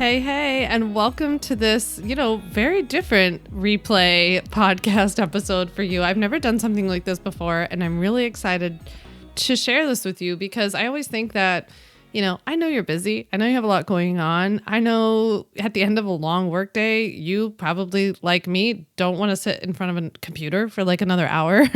Hey, and welcome to this, very different replay podcast episode for you. I've never done something like this before, and I'm really excited to share this with you because I always think that, I know you're busy. I know you have a lot going on. I know at the end of a long workday, you probably, like me, don't want to sit in front of a computer for like another hour,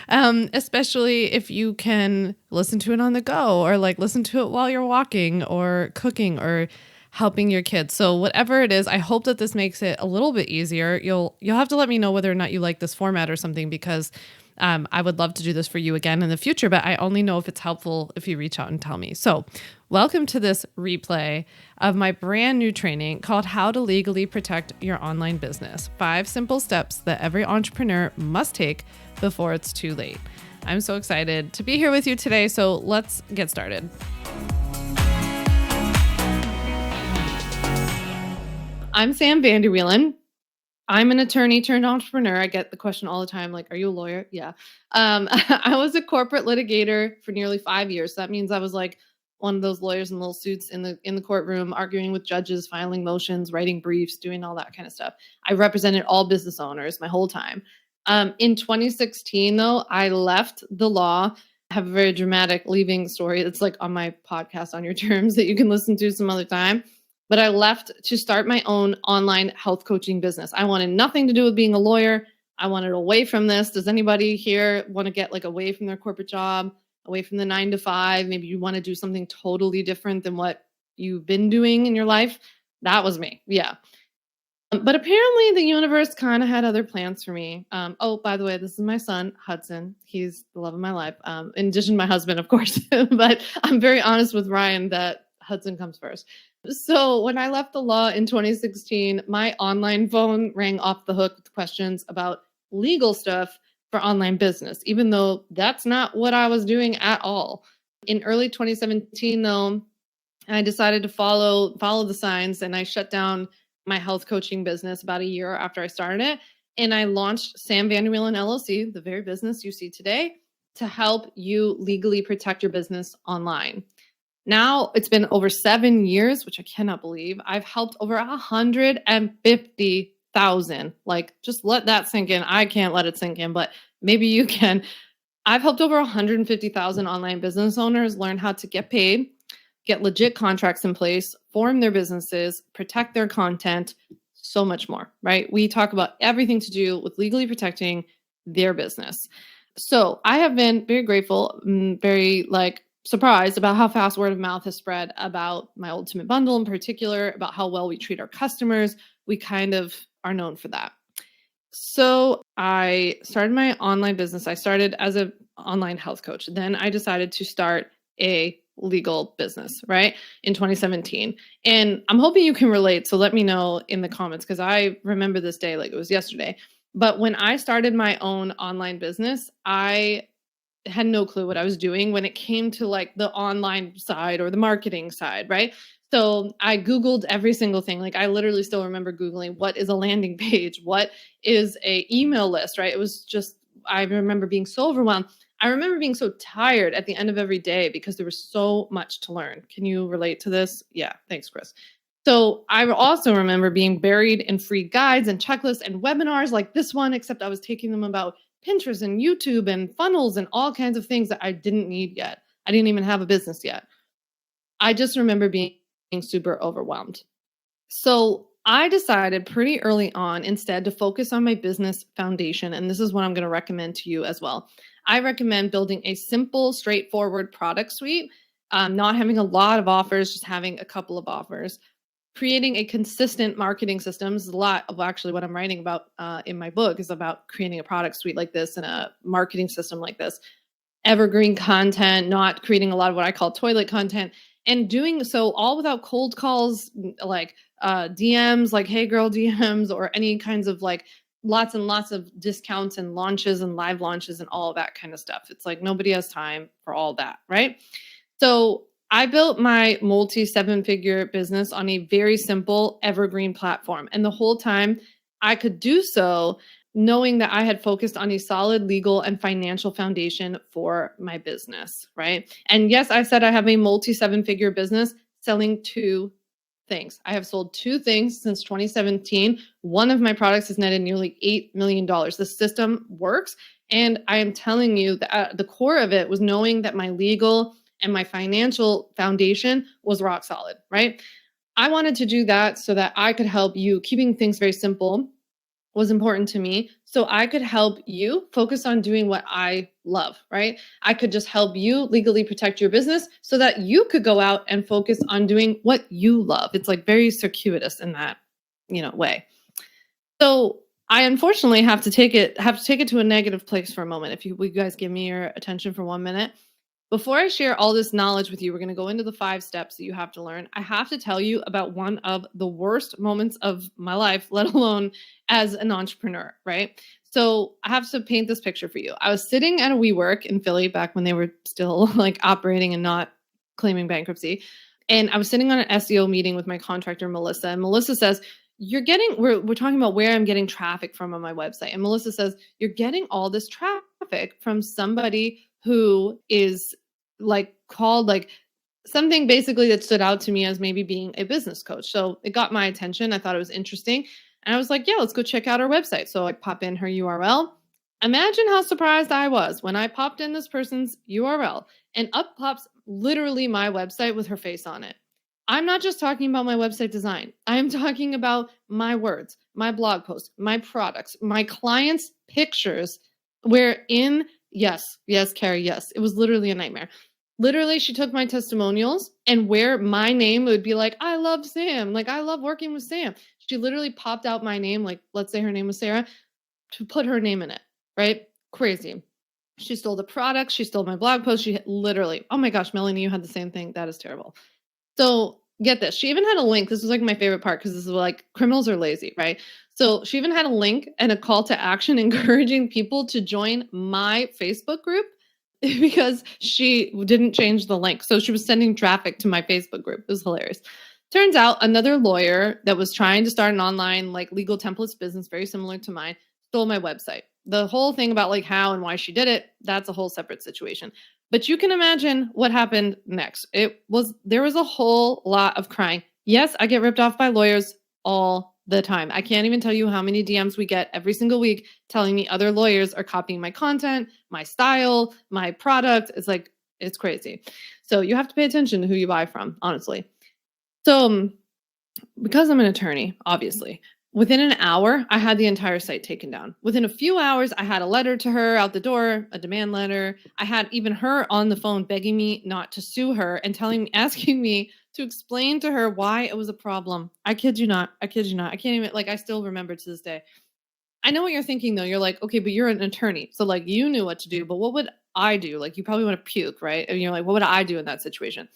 especially if you can listen to it on the go or like listen to it while you're walking or cooking or helping your kids. So whatever it is, I hope that this makes it a little bit easier. You'll have to let me know whether or not you like this format or something because I would love to do this for you again in the future, but I only know if it's helpful if you reach out and tell me. So welcome to this replay of my brand new training called How to Legally Protect Your Online Business. 5 simple steps that every entrepreneur must take before it's too late. I'm so excited to be here with you today. So let's get started. I'm Vander Wielen. I'm an attorney turned entrepreneur. I get the question all the time, like, are you a lawyer? Yeah. I was a corporate litigator for nearly 5 years. So that means I was like one of those lawyers in little suits in the courtroom, arguing with judges, filing motions, writing briefs, doing all that kind of stuff. I represented all business owners my whole time. In 2016, though, I left the law. I have a very dramatic leaving story. It's like on my podcast On Your Terms that you can listen to some other time. But I left to start my own online health coaching business. I wanted nothing to do with being a lawyer. I wanted away from this. Does anybody here want to get like away from their corporate job, away from the 9 to 5? Maybe you want to do something totally different than what you've been doing in your life. That was me. Yeah. But apparently the universe kind of had other plans for me. By the way, this is my son, Hudson. He's the love of my life. In addition to my husband, of course. But I'm very honest with Ryan that Hudson comes first. So when I left the law in 2016, my online phone rang off the hook with questions about legal stuff for online business, even though that's not what I was doing at all. In early 2017, though, I decided to follow the signs and I shut down my health coaching business about a year after I started it. And I launched Vander Wielen LLC, the very business you see today, to help you legally protect your business online. Now it's been over 7 years, which I cannot believe. I've helped over 150,000. Like, just let that sink in. I can't let it sink in, but maybe you can. I've helped over 150,000 online business owners learn how to get paid, get legit contracts in place, form their businesses, protect their content, so much more, right? We talk about everything to do with legally protecting their business. So I have been very grateful, very surprised about how fast word of mouth has spread about my Ultimate Bundle in particular, about how well we treat our customers. We kind of are known for that. So I started my online business. I started as an online health coach. Then I decided to start a legal business, right, in 2017. And I'm hoping you can relate. So let me know in the comments because I remember this day like it was yesterday. But when I started my own online business, I had no clue what I was doing when it came to like the online side or the marketing side, right? So I Googled every single thing. Like I literally still remember Googling what is a landing page? What is a email list, right? It was just, I remember being so overwhelmed. I remember being so tired at the end of every day because there was so much to learn. Can you relate to this? Yeah. Thanks, Chris. So I also remember being buried in free guides and checklists and webinars like this one, except I was taking them about Pinterest and YouTube and funnels and all kinds of things that I didn't need yet. I didn't even have a business yet. I just remember being super overwhelmed. So I decided pretty early on instead to focus on my business foundation. And this is what I'm going to recommend to you as well. I recommend building a simple, straightforward product suite, not having a lot of offers, just having a couple of offers. Creating a consistent marketing system is a lot of actually what I'm writing about in my book is about creating a product suite like this and a marketing system like this. Evergreen content, not creating a lot of what I call toilet content, and doing so all without cold calls, like DMs, like hey girl DMs, or any kinds of like lots and lots of discounts and launches and live launches and all of that kind of stuff. It's like nobody has time for all that, right? So I built my multi-7-figure business on a very simple evergreen platform. And the whole time I could do so knowing that I had focused on a solid legal and financial foundation for my business, right? And yes, I said I have a multi-7-figure business selling to things. I have sold 2 things since 2017. One of my products has netted nearly $8 million. The system works. And I am telling you that the core of it was knowing that my legal and my financial foundation was rock solid, right? I wanted to do that so that I could help you. Keeping things very simple was important to me. So I could help you focus on doing what I love, right? I could just help you legally protect your business so that you could go out and focus on doing what you love. It's like very circuitous in that, way. So I unfortunately have to take it to a negative place for a moment. If you guys give me your attention for 1 minute. Before I share all this knowledge with you, we're going to go into the 5 steps that you have to learn. I have to tell you about one of the worst moments of my life, let alone as an entrepreneur, right? So I have to paint this picture for you. I was sitting at a WeWork in Philly back when they were still like operating and not claiming bankruptcy. And I was sitting on an SEO meeting with my contractor, Melissa. And Melissa says, we're talking about where I'm getting traffic from on my website. And Melissa says, you're getting all this traffic from somebody who is like called like something basically that stood out to me as maybe being a business coach. So it got my attention. I thought it was interesting. And I was like, yeah, let's go check out her website. So I pop in her URL. Imagine how surprised I was when I popped in this person's URL and up pops literally my website with her face on it. I'm not just talking about my website design. I am talking about my words, my blog posts, my products, my clients' pictures. Yes, Carrie, yes. It was literally a nightmare. Literally, she took my testimonials and where my name would be like, I love Sam. Like, I love working with Sam. She literally popped out my name, like, let's say her name was Sarah, to put her name in it, right? Crazy. She stole the product. She stole my blog post. She literally, oh my gosh, Melanie, you had the same thing. That is terrible. So get this. She even had a link. This was like my favorite part because this is like criminals are lazy, right? So she even had a link and a call to action encouraging people to join my Facebook group because she didn't change the link. So she was sending traffic to my Facebook group. It was hilarious. Turns out another lawyer that was trying to start an online like legal templates business very similar to mine stole my website. The whole thing about like how and why she did it, that's a whole separate situation. But you can imagine what happened next. There was a whole lot of crying. Yes, I get ripped off by lawyers all the time. I can't even tell you how many DMs we get every single week telling me other lawyers are copying my content, my style, my product. It's crazy. So you have to pay attention to who you buy from, honestly. So because I'm an attorney, obviously, within an hour, I had the entire site taken down. Within a few hours, I had a letter to her out the door, a demand letter. I had even her on the phone begging me not to sue her and asking me to explain to her why it was a problem. I kid you not. I can't even, I still remember to this day. I know what you're thinking though. You're like, okay, but you're an attorney. So you knew what to do, but what would I do? You probably want to puke, right? And you're like, what would I do in that situation?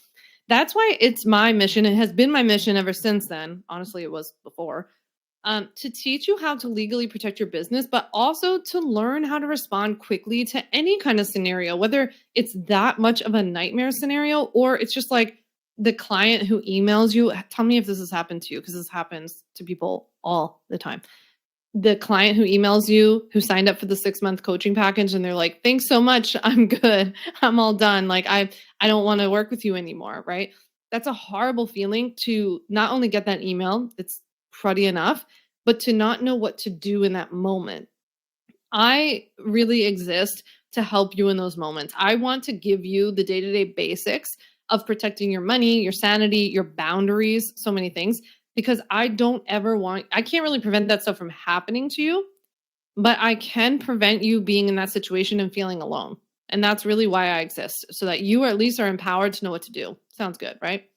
That's why it's my mission. It has been my mission ever since then. Honestly, it was before. To teach you how to legally protect your business, but also to learn how to respond quickly to any kind of scenario, whether it's that much of a nightmare scenario or it's just like the client who emails you. Tell me if this has happened to you, because this happens to people all the time. The client who emails you, who signed up for the 6-month coaching package, and they're like, thanks so much. I'm good. I'm all done. I don't want to work with you anymore, right? That's a horrible feeling to not only get that email, it's cruddy enough, but to not know what to do in that moment. I really exist to help you in those moments. I want to give you the day-to-day basics of protecting your money, your sanity, your boundaries, so many things, because I can't really prevent that stuff from happening to you, but I can prevent you being in that situation and feeling alone. And that's really why I exist, so that you at least are empowered to know what to do. Sounds good, right?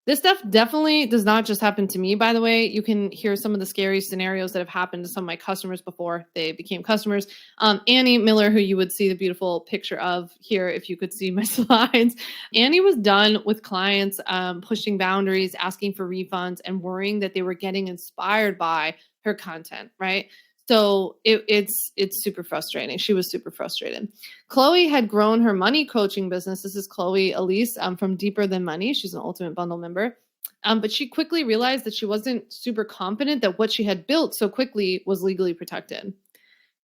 This stuff definitely does not just happen to me, by the way. You can hear some of the scary scenarios that have happened to some of my customers before they became customers. Annie Miller, who you would see the beautiful picture of here if you could see my slides. Annie was done with clients pushing boundaries, asking for refunds, and worrying that they were getting inspired by her content, right? So it's super frustrating. She was super frustrated. Chloe had grown her money coaching business. This is Chloe Elise from Deeper Than Money. She's an Ultimate Bundle member. But she quickly realized that she wasn't super confident that what she had built so quickly was legally protected.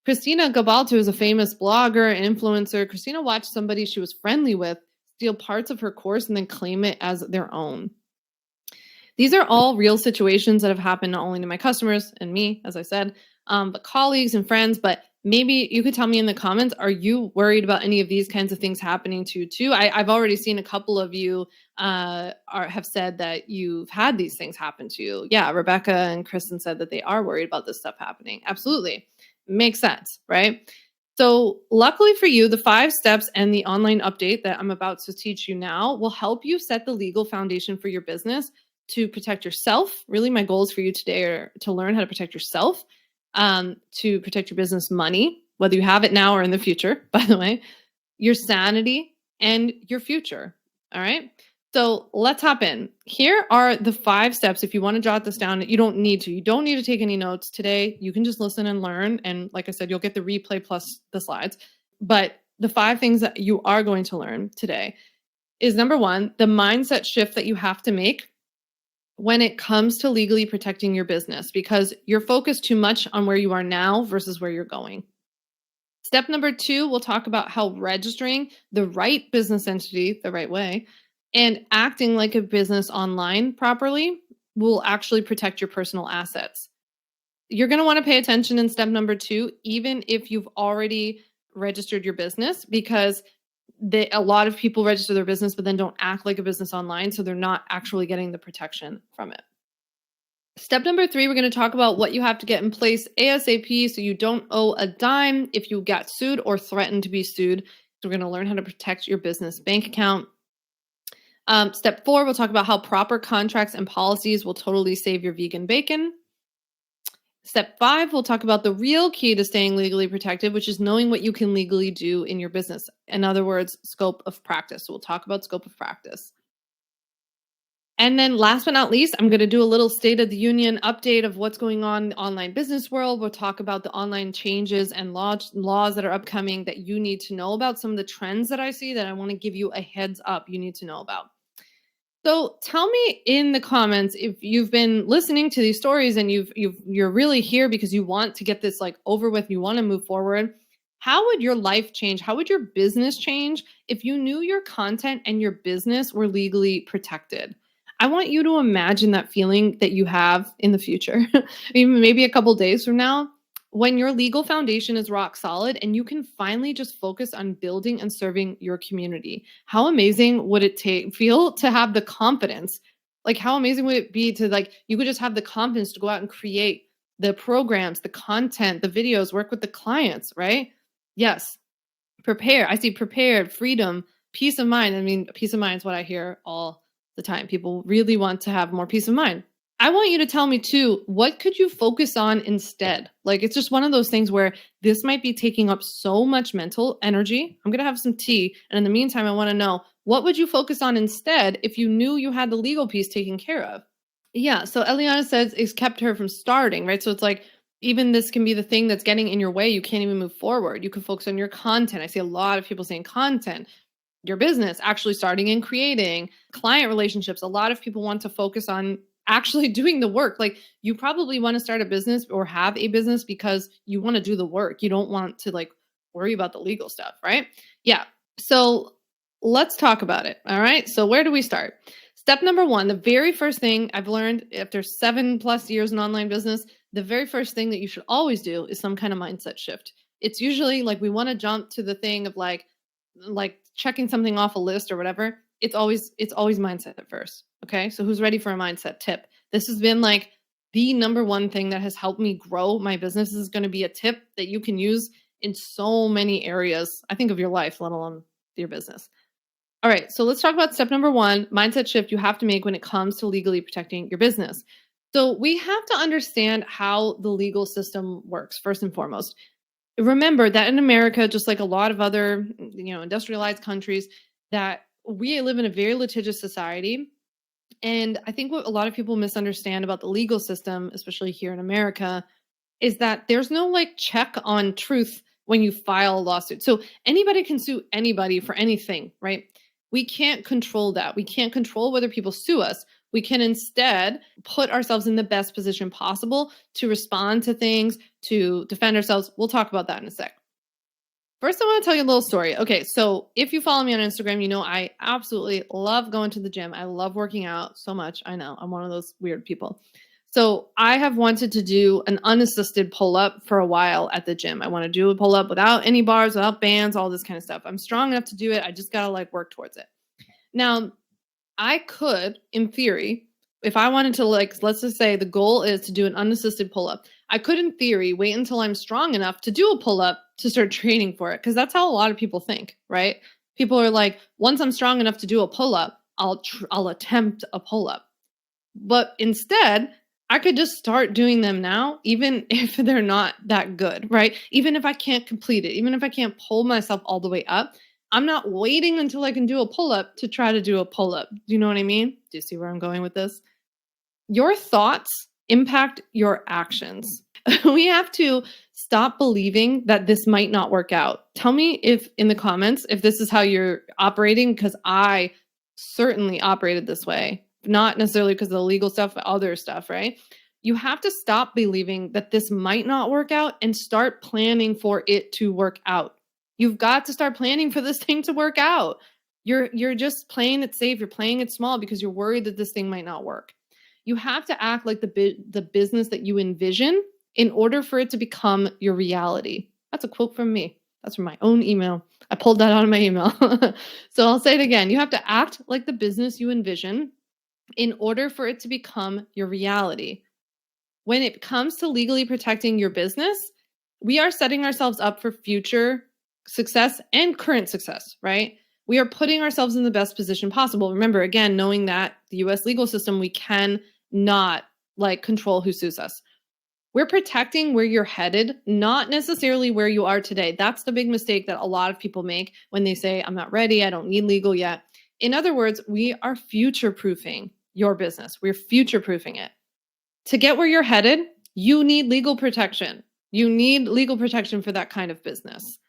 Christina Gabalto is a famous blogger and influencer. Christina watched somebody she was friendly with steal parts of her course and then claim it as their own. These are all real situations that have happened not only to my customers and me, as I said, but colleagues and friends. But maybe you could tell me in the comments, are you worried about any of these kinds of things happening to you too? I've already seen a couple of you have said that you've had these things happen to you. Yeah, Rebecca and Kristen said that they are worried about this stuff happening. Absolutely. Makes sense, right? So, luckily for you, the 5 steps and the online update that I'm about to teach you now will help you set the legal foundation for your business to protect yourself. Really, my goals for you today are to learn how to protect yourself, to protect your business money, whether you have it now or in the future, by the way, your sanity, and your future. All right. So let's hop in. Here are the 5 steps. If you want to jot this down, you don't need to. You don't need to take any notes today. You can just listen and learn. And like I said, you'll get the replay plus the slides. But the 5 things that you are going to learn today is number 1, the mindset shift that you have to make when it comes to legally protecting your business, because you're focused too much on where you are now versus where you're going. Step number 2, we'll talk about how registering the right business entity the right way and acting like a business online properly will actually protect your personal assets. You're going to want to pay attention in step number 2, even if you've already registered your business, because a lot of people register their business but then don't act like a business online, so they're not actually getting the protection from it. Step number 3, we're going to talk about what you have to get in place ASAP so you don't owe a dime if you get sued or threatened to be sued. So we're going to learn how to protect your business bank account. Step 4, we'll talk about how proper contracts and policies will totally save your vegan bacon. Step 5, we'll talk about the real key to staying legally protected, which is knowing what you can legally do in your business. In other words, scope of practice. So we'll talk about scope of practice. And then last but not least, I'm going to do a little State of the Union update of what's going on in the online business world. We'll talk about the online changes and laws that are upcoming that you need to know about, some of the trends that I see that I want to give you a heads up you need to know about. So tell me in the comments if you've been listening to these stories and you're really here because you want to get this like over with, you want to move forward. How would your life change? How would your business change if you knew your content and your business were legally protected? I want you to imagine that feeling that you have in the future, even maybe a couple days from now, when your legal foundation is rock solid and you can finally just focus on building and serving your community. How amazing would it feel to have the confidence? Like, how amazing would it be to you could just have the confidence to go out and create the programs, the content, the videos, work with the clients, right? Yes. Prepare. I see prepared, freedom, peace of mind. I mean, peace of mind is what I hear all the time. People really want to have more peace of mind. I want you to tell me too, what could you focus on instead? Like, it's just one of those things where this might be taking up so much mental energy. I'm going to have some tea. And in the meantime, I want to know, what would you focus on instead if you knew you had the legal piece taken care of? Yeah. So Eliana says it's kept her from starting, right? So it's like, even this can be the thing that's getting in your way. You can't even move forward. You can focus on your content. I see a lot of people saying content, your business, actually starting and creating client relationships. A lot of people want to focus on actually doing the work. Like, you probably want to start a business or have a business because you want to do the work. You don't want to worry about the legal stuff, right? Yeah. So let's talk about it. All right. So where do we start? Step number 1, the very first thing I've learned after 7+ years in online business, the very first thing that you should always do is some kind of mindset shift. It's usually we want to jump to the thing of like checking something off a list or whatever. It's always mindset at first. Okay. So who's ready for a mindset tip? This has been the number 1 thing that has helped me grow my business. This is going to be a tip that you can use in so many areas, I think, of your life, let alone your business. All right. So let's talk about step number 1, mindset shift you have to make when it comes to legally protecting your business. So we have to understand how the legal system works first and foremost. Remember that in America, just like a lot of other, industrialized countries, that we live in a very litigious society. And I think what a lot of people misunderstand about the legal system, especially here in America, is that there's no check on truth when you file a lawsuit. So anybody can sue anybody for anything, right? We can't control that. We can't control whether people sue us. We can instead put ourselves in the best position possible to respond to things, to defend ourselves. We'll talk about that in a sec. First, I want to tell you a little story. Okay, so if you follow me on Instagram, you know I absolutely love going to the gym. I love working out so much. I know I'm one of those weird people. So I have wanted to do an unassisted pull up for a while at the gym. I want to do a pull up without any bars, without bands, all this kind of stuff. I'm strong enough to do it. I just got to like work towards it. Now, I could, in theory, if I wanted to, like, let's just say the goal is to do an unassisted pull up. I could, in theory, wait until I'm strong enough to do a pull up to start training for it. Cause that's how a lot of people think, right? People are like, once I'm strong enough to do a pull up, I'll attempt a pull up. But instead, I could just start doing them now, even if they're not that good, right? Even if I can't complete it, even if I can't pull myself all the way up, I'm not waiting until I can do a pull up to try to do a pull up. Do you know what I mean? Do you see where I'm going with this? Your thoughts impact your actions. We have to stop believing that this might not work out. Tell me if in the comments if this is how you're operating, because I certainly operated this way. Not necessarily because of the legal stuff, but other stuff, right? You have to stop believing that this might not work out and start planning for it to work out. You've got to start planning for this thing to work out. You're just playing it safe. You're playing it small because you're worried that this thing might not work. You have to act like the business that you envision in order for it to become your reality. That's a quote from me. That's from my own email. I pulled that out of my email. So I'll say it again. You have to act like the business you envision in order for it to become your reality. When it comes to legally protecting your business, we are setting ourselves up for future success and current success, right? We are putting ourselves in the best position possible. Remember, again, knowing that the US legal system, we can not like control who sues us. We're protecting where you're headed, not necessarily where you are today. That's the big mistake that a lot of people make when they say, I'm not ready, I don't need legal yet. In other words, we are future proofing your business. We're future proofing it. To get where you're headed, you need legal protection. You need legal protection for that kind of business.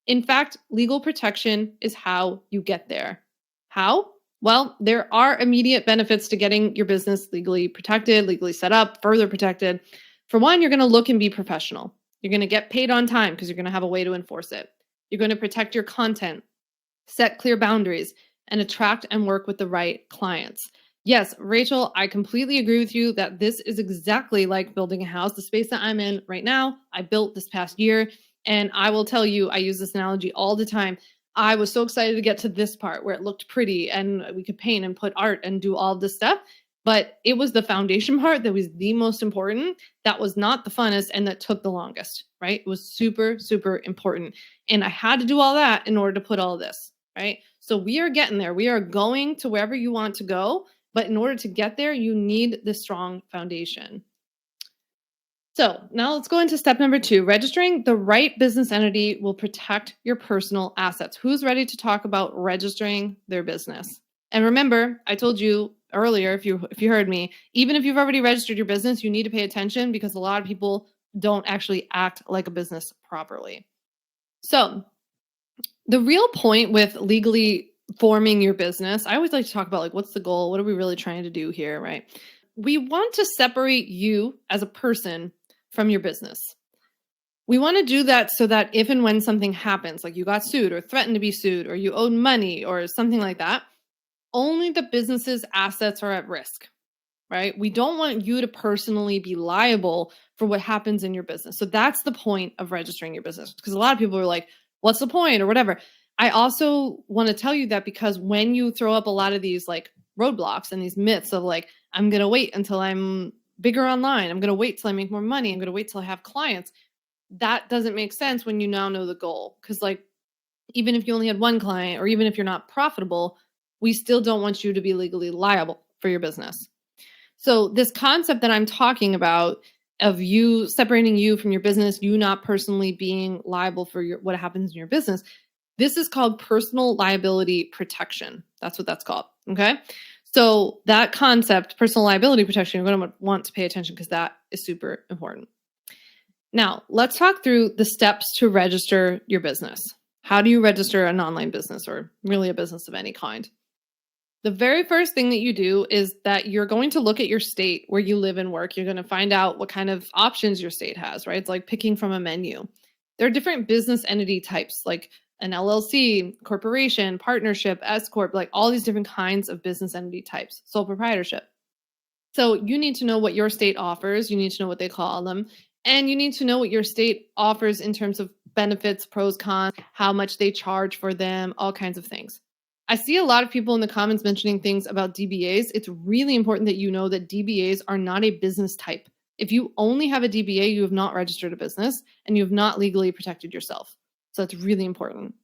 In fact, legal protection is how you get there. How? Well, there are immediate benefits to getting your business legally protected, legally set up, further protected. For one, you're going to look and be professional. You're going to get paid on time because you're going to have a way to enforce it. You're going to protect your content, set clear boundaries, and attract and work with the right clients. Yes, Rachel, I completely agree with you that this is exactly like building a house. The space that I'm in right now, I built this past year. And I will tell you, I use this analogy all the time. I was so excited to get to this part where it looked pretty and we could paint and put art and do all this stuff. But it was the foundation part that was the most important. That was not the funnest and that took the longest, right? It was super, super important. And I had to do all that in order to put all this, right? So we are getting there. We are going to wherever you want to go. But in order to get there, you need the strong foundation. So now let's go into step number 2. Registering the right business entity will protect your personal assets. Who's ready to talk about registering their business? And remember, I told you earlier, if you heard me, even if you've already registered your business, you need to pay attention because a lot of people don't actually act like a business properly. So the real point with legally forming your business, I always like to talk about like, what's the goal? What are we really trying to do here, right? We want to separate you as a person from your business. We want to do that so that if and when something happens, like you got sued or threatened to be sued or you owed money or something like that, only the business's assets are at risk, right? We don't want you to personally be liable for what happens in your business. So that's the point of registering your business, because a lot of people are like, what's the point or whatever. I also want to tell you that because when you throw up a lot of these like roadblocks and these myths of like, I'm going to wait until I'm bigger online, I'm going to wait till I make more money, I'm going to wait till I have clients, that doesn't make sense when you now know the goal. Because like, even if you only had one client or even if you're not profitable, we still don't want you to be legally liable for your business. So this concept that I'm talking about of you separating you from your business, you not personally being liable for what happens in your business, this is called personal liability protection. That's what that's called. Okay. So that concept, personal liability protection, you're going to want to pay attention because that is super important. Now, let's talk through the steps to register your business. How do you register an online business or really a business of any kind? The very first thing that you do is that you're going to look at your state where you live and work. You're going to find out what kind of options your state has, right? It's like picking from a menu. There are different business entity types like an LLC, corporation, partnership, S corp, like all these different kinds of business entity types, sole proprietorship. So you need to know what your state offers. You need to know what they call them. And you need to know what your state offers in terms of benefits, pros, cons, how much they charge for them, all kinds of things. I see a lot of people in the comments mentioning things about DBAs. It's really important that you know that DBAs are not a business type. If you only have a DBA, you have not registered a business and you have not legally protected yourself. So that's really important.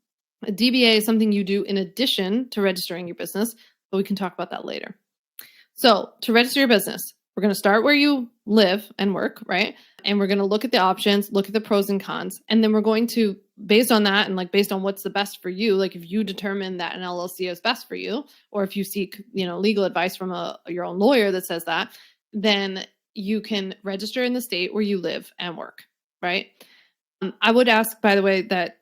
A DBA is something you do in addition to registering your business, but we can talk about that later. So to register your business, we're going to start where you live and work, right? And we're going to look at the options, look at the pros and cons. And then we're going to, based on that and like based on what's the best for you, like if you determine that an LLC is best for you, or if you seek, legal advice from your own lawyer that says that, then you can register in the state where you live and work, right? I would ask, by the way, that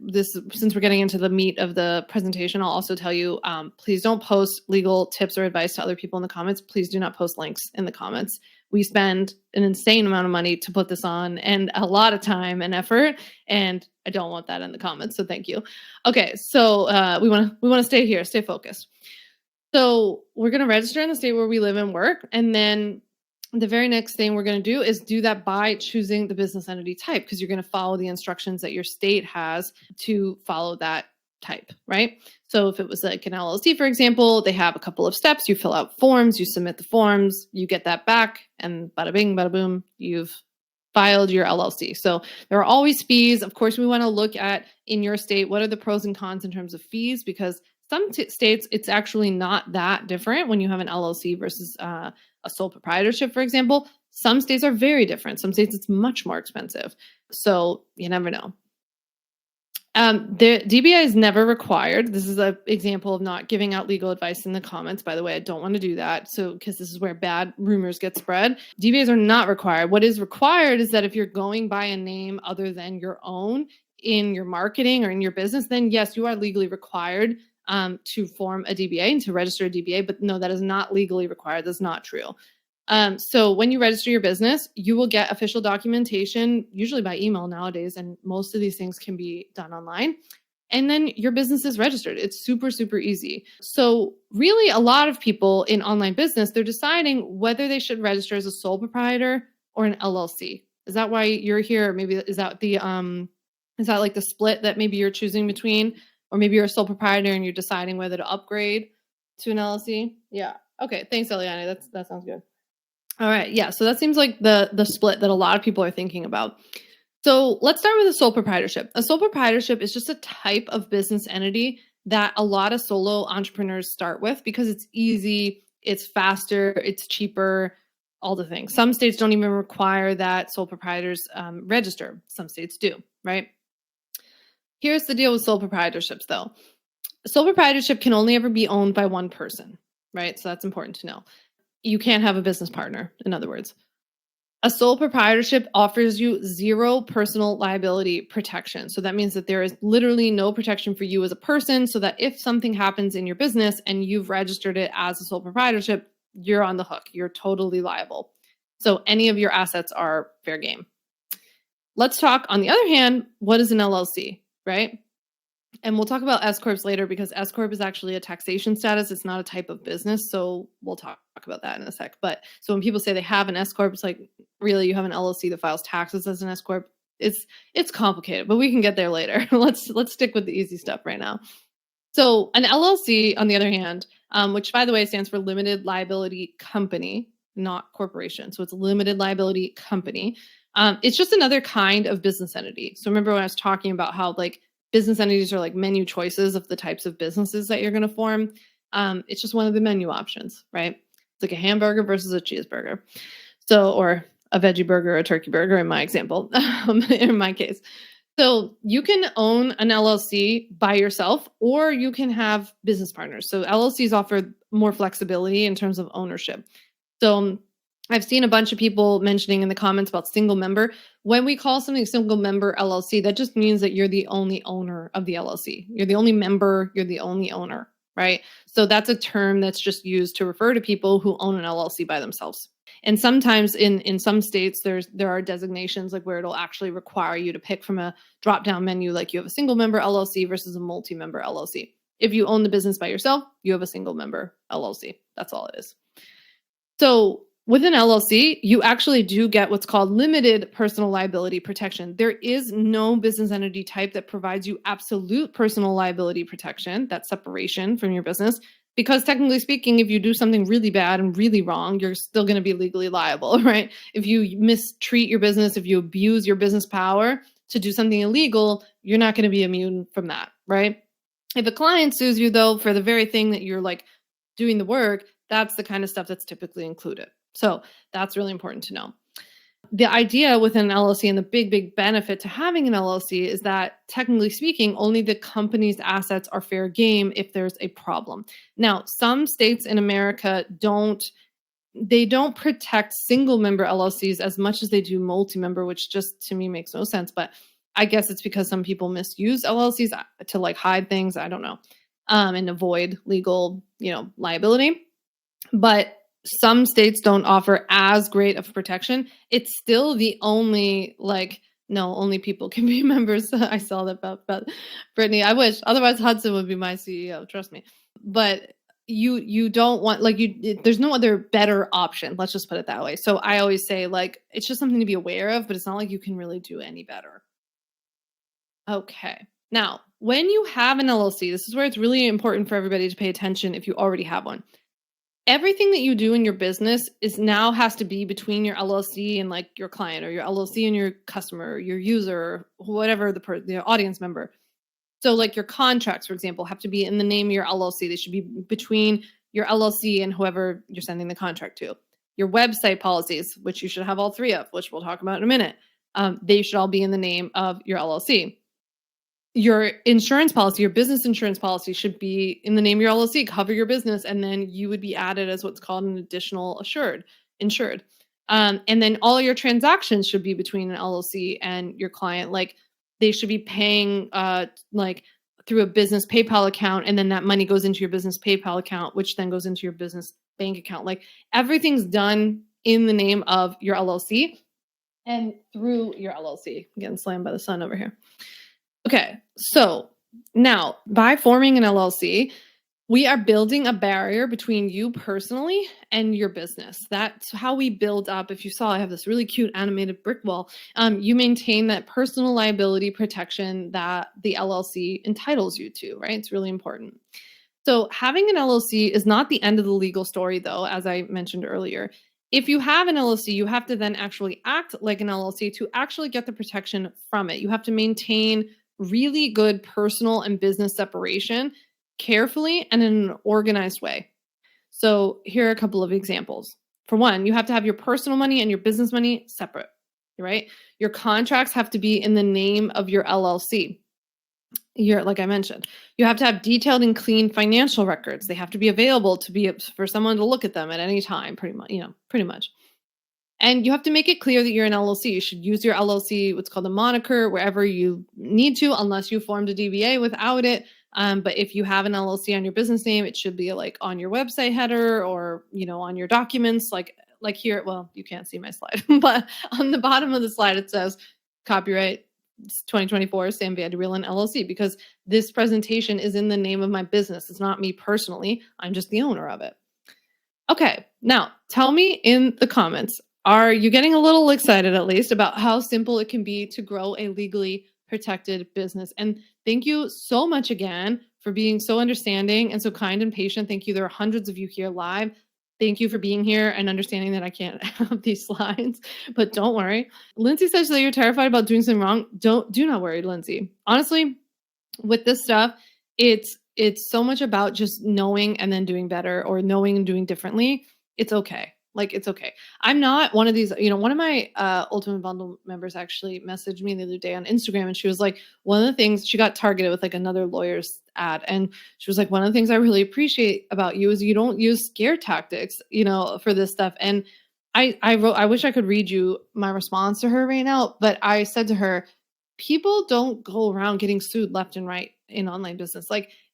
since we're getting into the meat of the presentation, I'll also tell you, please don't post legal tips or advice to other people in the comments. Please do not post links in the comments. We spend an insane amount of money to put this on and a lot of time and effort, and I don't want that in the comments. So thank you. Okay, so we want to stay here, stay focused. So we're going to register in the state where we live and work, and then the very next thing we're going to do is do that by choosing the business entity type, because you're going to follow the instructions that your state has to follow that type, right? So if it was like an LLC, for example, they have a couple of steps. You fill out forms, you submit the forms, you get that back, and bada bing, bada boom, you've filed your LLC. So there are always fees. Of course, we want to look at in your state, what are the pros and cons in terms of fees, because some states, it's actually not that different when you have an LLC versus a sole proprietorship, for example. Some states are very different. Some states, it's much more expensive. So you never know. The DBA is never required. This is an example of not giving out legal advice in the comments. By the way, I don't want to do that. So, because this is where bad rumors get spread. DBAs are not required. What is required is that if you're going by a name other than your own in your marketing or in your business, then yes, you are legally required to form a DBA and to register a DBA. But no, that is not legally required. That's not true. So when you register your business, you will get official documentation, usually by email nowadays, and most of these things can be done online. And then your business is registered. It's super, super easy. So really, a lot of people in online business, they're deciding whether they should register as a sole proprietor or an LLC. Is that why you're here? Maybe is that like the split that maybe you're choosing between, or maybe you're a sole proprietor and you're deciding whether to upgrade to an LLC? Yeah. Okay. Thanks, Eliana. That sounds good. All right. Yeah. So that seems like the split that a lot of people are thinking about. So let's start with a sole proprietorship. A sole proprietorship is just a type of business entity that a lot of solo entrepreneurs start with because it's easy, it's faster, it's cheaper, all the things. Some states don't even require that sole proprietors register. Some states do, right? Here's the deal with sole proprietorships, though. A sole proprietorship can only ever be owned by one person, right? So that's important to know. You can't have a business partner, in other words. A sole proprietorship offers you zero personal liability protection. So that means that there is literally no protection for you as a person, so that if something happens in your business and you've registered it as a sole proprietorship, you're on the hook. You're totally liable. So any of your assets are fair game. Let's talk, on the other hand, what is an LLC, right? And we'll talk about S corps later because S corp is actually a taxation status. It's not a type of business. So we'll talk about that in a sec. But so when people say they have an S corp, it's like, really, you have an LLC that files taxes as an S corp. It's complicated, but we can get there later. Let's stick with the easy stuff right now. So an LLC, on the other hand, which by the way stands for limited liability company, not corporation. So it's a limited liability company. It's just another kind of business entity. So remember when I was talking about how like business entities are like menu choices of the types of businesses that you're going to form. It's just one of the menu options, right? It's like a hamburger versus a cheeseburger. So, or a veggie burger, or a turkey burger in my example, in my case. So you can own an LLC by yourself, or you can have business partners. So LLCs offer more flexibility in terms of ownership. So I've seen a bunch of people mentioning in the comments about single member. When we call something single member LLC, that just means that you're the only owner of the LLC. You're the only member, you're the only owner. right? So that's a term that's just used to refer to people who own an LLC by themselves. And sometimes in some states there are designations like where it'll actually require you to pick from a drop down menu, like you have a single member LLC versus a multi-member LLC. If you own the business by yourself, you have a single member LLC. That's all it is. So with an LLC, you actually do get what's called limited personal liability protection. There is no business entity type that provides you absolute personal liability protection, that separation from your business, because technically speaking, if you do something really bad and really wrong, you're still going to be legally liable, right? If you mistreat your business, if you abuse your business power to do something illegal, you're not going to be immune from that, right? If a client sues you, though, for the very thing that you're like doing the work, that's the kind of stuff that's typically included. So that's really important to know. The idea with an LLC and the big benefit to having an LLC is that technically speaking, only the company's assets are fair game if there's a problem. Now, some states in America don't protect single member LLCs as much as they do multi-member, which just to me makes no sense. But I guess it's because some people misuse LLCs to like hide things. I don't know, and avoid legal, liability. But some states don't offer as great of protection. It's still the only only people can be members. I saw that about Brittany. I wish, otherwise Hudson would be my CEO. Trust me. But you don't want there's no other better option. Let's just put it that way. So I always say it's just something to be aware of, but it's not like you can really do any better. Okay. Now, when you have an LLC, this is where it's really important for everybody to pay attention if you already have one. Everything that you do in your business now has to be between your LLC and your client, or your LLC and your customer, or your user, or whatever the audience member. So your contracts, for example, have to be in the name of your LLC. They should be between your LLC and whoever you're sending the contract to. Your website policies, which you should have all three of, which we'll talk about in a minute, they should all be in the name of your LLC. Your insurance policy, your business insurance policy should be in the name of your LLC, cover your business, and then you would be added as what's called an additional insured. And then all your transactions should be between an LLC and your client. They should be paying through a business PayPal account, and then that money goes into your business PayPal account, which then goes into your business bank account. Everything's done in the name of your LLC and through your LLC. I'm getting slammed by the sun over here. Okay, so now by forming an LLC, we are building a barrier between you personally and your business. That's how we build up. If you saw, I have this really cute animated brick wall. You maintain that personal liability protection that the LLC entitles you to, right? It's really important. So having an LLC is not the end of the legal story, though, as I mentioned earlier. If you have an LLC, you have to then actually act like an LLC to actually get the protection from it. You have to maintain really good personal and business separation carefully and in an organized way. So here are a couple of examples. For one, you have to have your personal money and your business money separate, right? Your contracts have to be in the name of your LLC. Like I mentioned, you have to have detailed and clean financial records. They have to be available for someone to look at them at any time, pretty much. And you have to make it clear that you're an LLC. You should use your LLC, what's called a moniker, wherever you need to, unless you formed a DBA without it. But if you have an LLC on your business name, it should be on your website header or, on your documents, like here. Well, you can't see my slide, but on the bottom of the slide, it says copyright 2024 Sam Vander Wielen LLC, because this presentation is in the name of my business. It's not me personally. I'm just the owner of it. Okay. Now tell me in the comments, are you getting a little excited at least about how simple it can be to grow a legally protected business? And thank you so much again for being so understanding and so kind and patient. Thank you. There are hundreds of you here live. Thank you for being here and understanding that I can't have these slides, but don't worry. Lindsay says that you're terrified about doing something wrong. Do not worry, Lindsay. Honestly, with this stuff, it's so much about just knowing and then doing better, or knowing and doing differently. It's okay. It's okay. I'm not one of these, one of my Ultimate Bundle members actually messaged me the other day on Instagram, and she was like, one of the things, she got targeted with another lawyer's ad, and she was like, one of the things I really appreciate about you is you don't use scare tactics, for this stuff. And I wrote, I wish I could read you my response to her right now, but I said to her, people don't go around getting sued left and right in online business.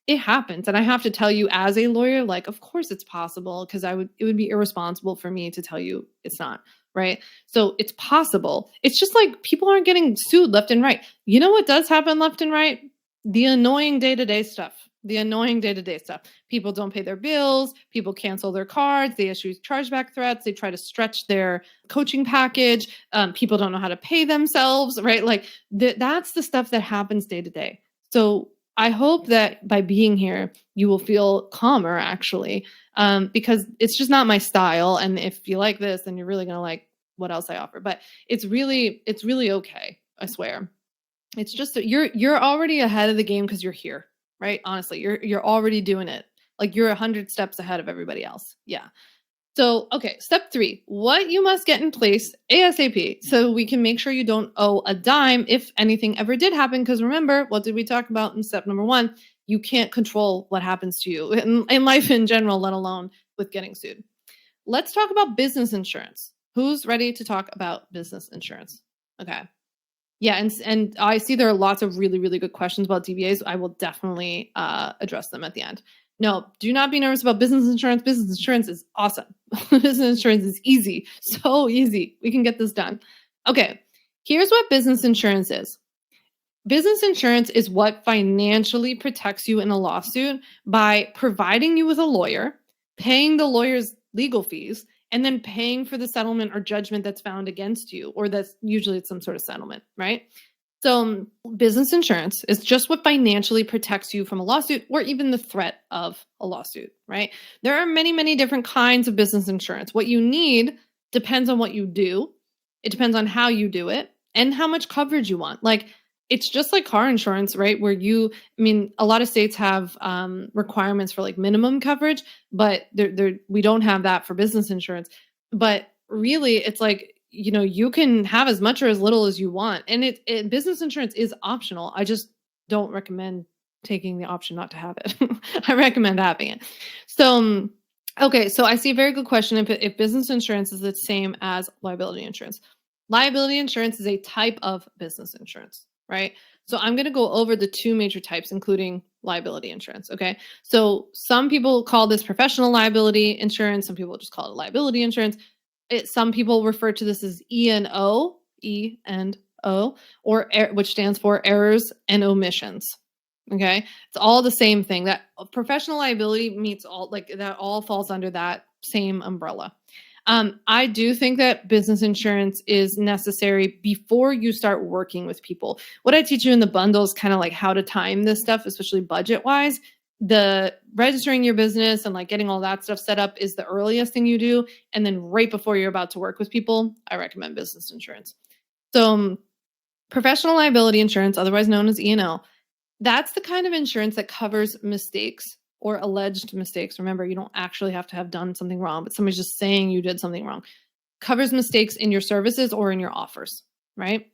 it happens. And I have to tell you as a lawyer, like, of course it's possible because it would be irresponsible for me to tell you it's not, right? So it's possible. It's just like people aren't getting sued left and right. You know what does happen left and right? The annoying day to day stuff. The annoying day to day stuff. People don't pay their bills. People cancel their cards. They issue chargeback threats. They try to stretch their coaching package. People don't know how to pay themselves, right? Like that's the stuff that happens day to day. So I hope that by being here, you will feel calmer actually, because it's just not my style. And if you like this, then you're really going to like what else I offer. But it's really okay. I swear. It's just that you're already ahead of the game because you're here, right? Honestly, you're already doing it. Like you're 100 steps ahead of everybody else. Yeah. So, okay, step 3, what you must get in place ASAP so we can make sure you don't owe a dime if anything ever did happen. Because remember, what did we talk about in step number 1? You can't control what happens to you in life in general, let alone with getting sued. Let's talk about business insurance. Who's ready to talk about business insurance? Okay. Yeah, and I see there are lots of really, really good questions about DBAs. I will definitely address them at the end. No, do not be nervous about business insurance. Business insurance is awesome. Business insurance is easy. So easy. We can get this done. Okay, here's what business insurance is. Business insurance is what financially protects you in a lawsuit by providing you with a lawyer, paying the lawyer's legal fees, and then paying for the settlement or judgment that's found against you, or that's usually it's some sort of settlement, right? So, business insurance is just what financially protects you from a lawsuit or even the threat of a lawsuit, right? There are many, many different kinds of business insurance. What you need depends on what you do, it depends on how you do it, and how much coverage you want. Like, it's just like car insurance, right? I mean, a lot of states have requirements for like minimum coverage, but we don't have that for business insurance. But really, it's like, you can have as much or as little as you want. And business insurance is optional. I just don't recommend taking the option not to have it. I recommend having it. So, okay. So I see a very good question. If business insurance is the same as liability insurance. Liability insurance is a type of business insurance, right? So I'm going to go over the 2 major types, including liability insurance. Okay. So some people call this professional liability insurance. Some people just call it liability insurance. Some people refer to this as E&O, E and O, which stands for errors and omissions. Okay, it's all the same thing. That professional liability meets all, like that all falls under that same umbrella. I do think that business insurance is necessary before you start working with people. What I teach you in the bundle is kind of like how to time this stuff, especially budget wise. The registering your business and like getting all that stuff set up is the earliest thing you do. And then right before you're about to work with people, I recommend business insurance. So professional liability insurance, otherwise known as E&O, that's the kind of insurance that covers mistakes or alleged mistakes. Remember, you don't actually have to have done something wrong, but somebody's just saying you did something wrong. Covers mistakes in your services or in your offers, right?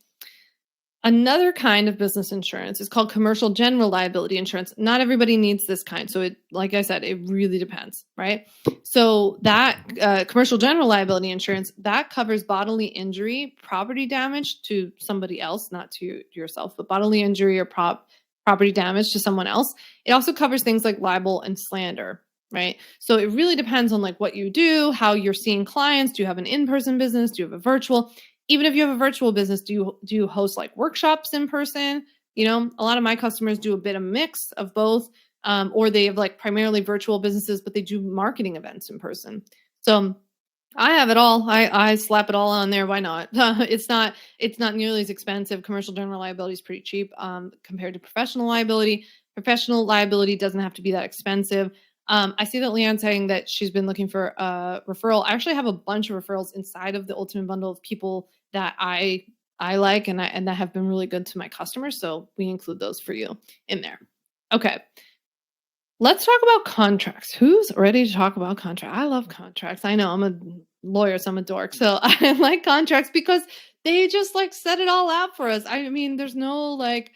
Another kind of business insurance is called commercial general liability insurance. Not everybody needs this kind. So like I said, it really depends, right? So that commercial general liability insurance, that covers bodily injury, property damage to somebody else, not to yourself, but bodily injury or property damage to someone else. It also covers things like libel and slander, right? So it really depends on like what you do, how you're seeing clients. Do you have an in-person business? Do you have a virtual? Even if you have a virtual business, do you host like workshops in person? A lot of my customers do a bit of mix of both, or they have like primarily virtual businesses, but they do marketing events in person. So I have it all. I slap it all on there. Why not? It's not nearly as expensive. Commercial general liability is pretty cheap compared to professional liability. Professional liability doesn't have to be that expensive. I see that Leanne's saying that she's been looking for a referral. I actually have a bunch of referrals inside of the Ultimate Bundle of people that I like and that have been really good to my customers. So we include those for you in there. Okay. Let's talk about contracts. Who's ready to talk about contracts? I love contracts. I know I'm a lawyer, so I'm a dork. So I like contracts because they just like set it all out for us. I mean, there's no like,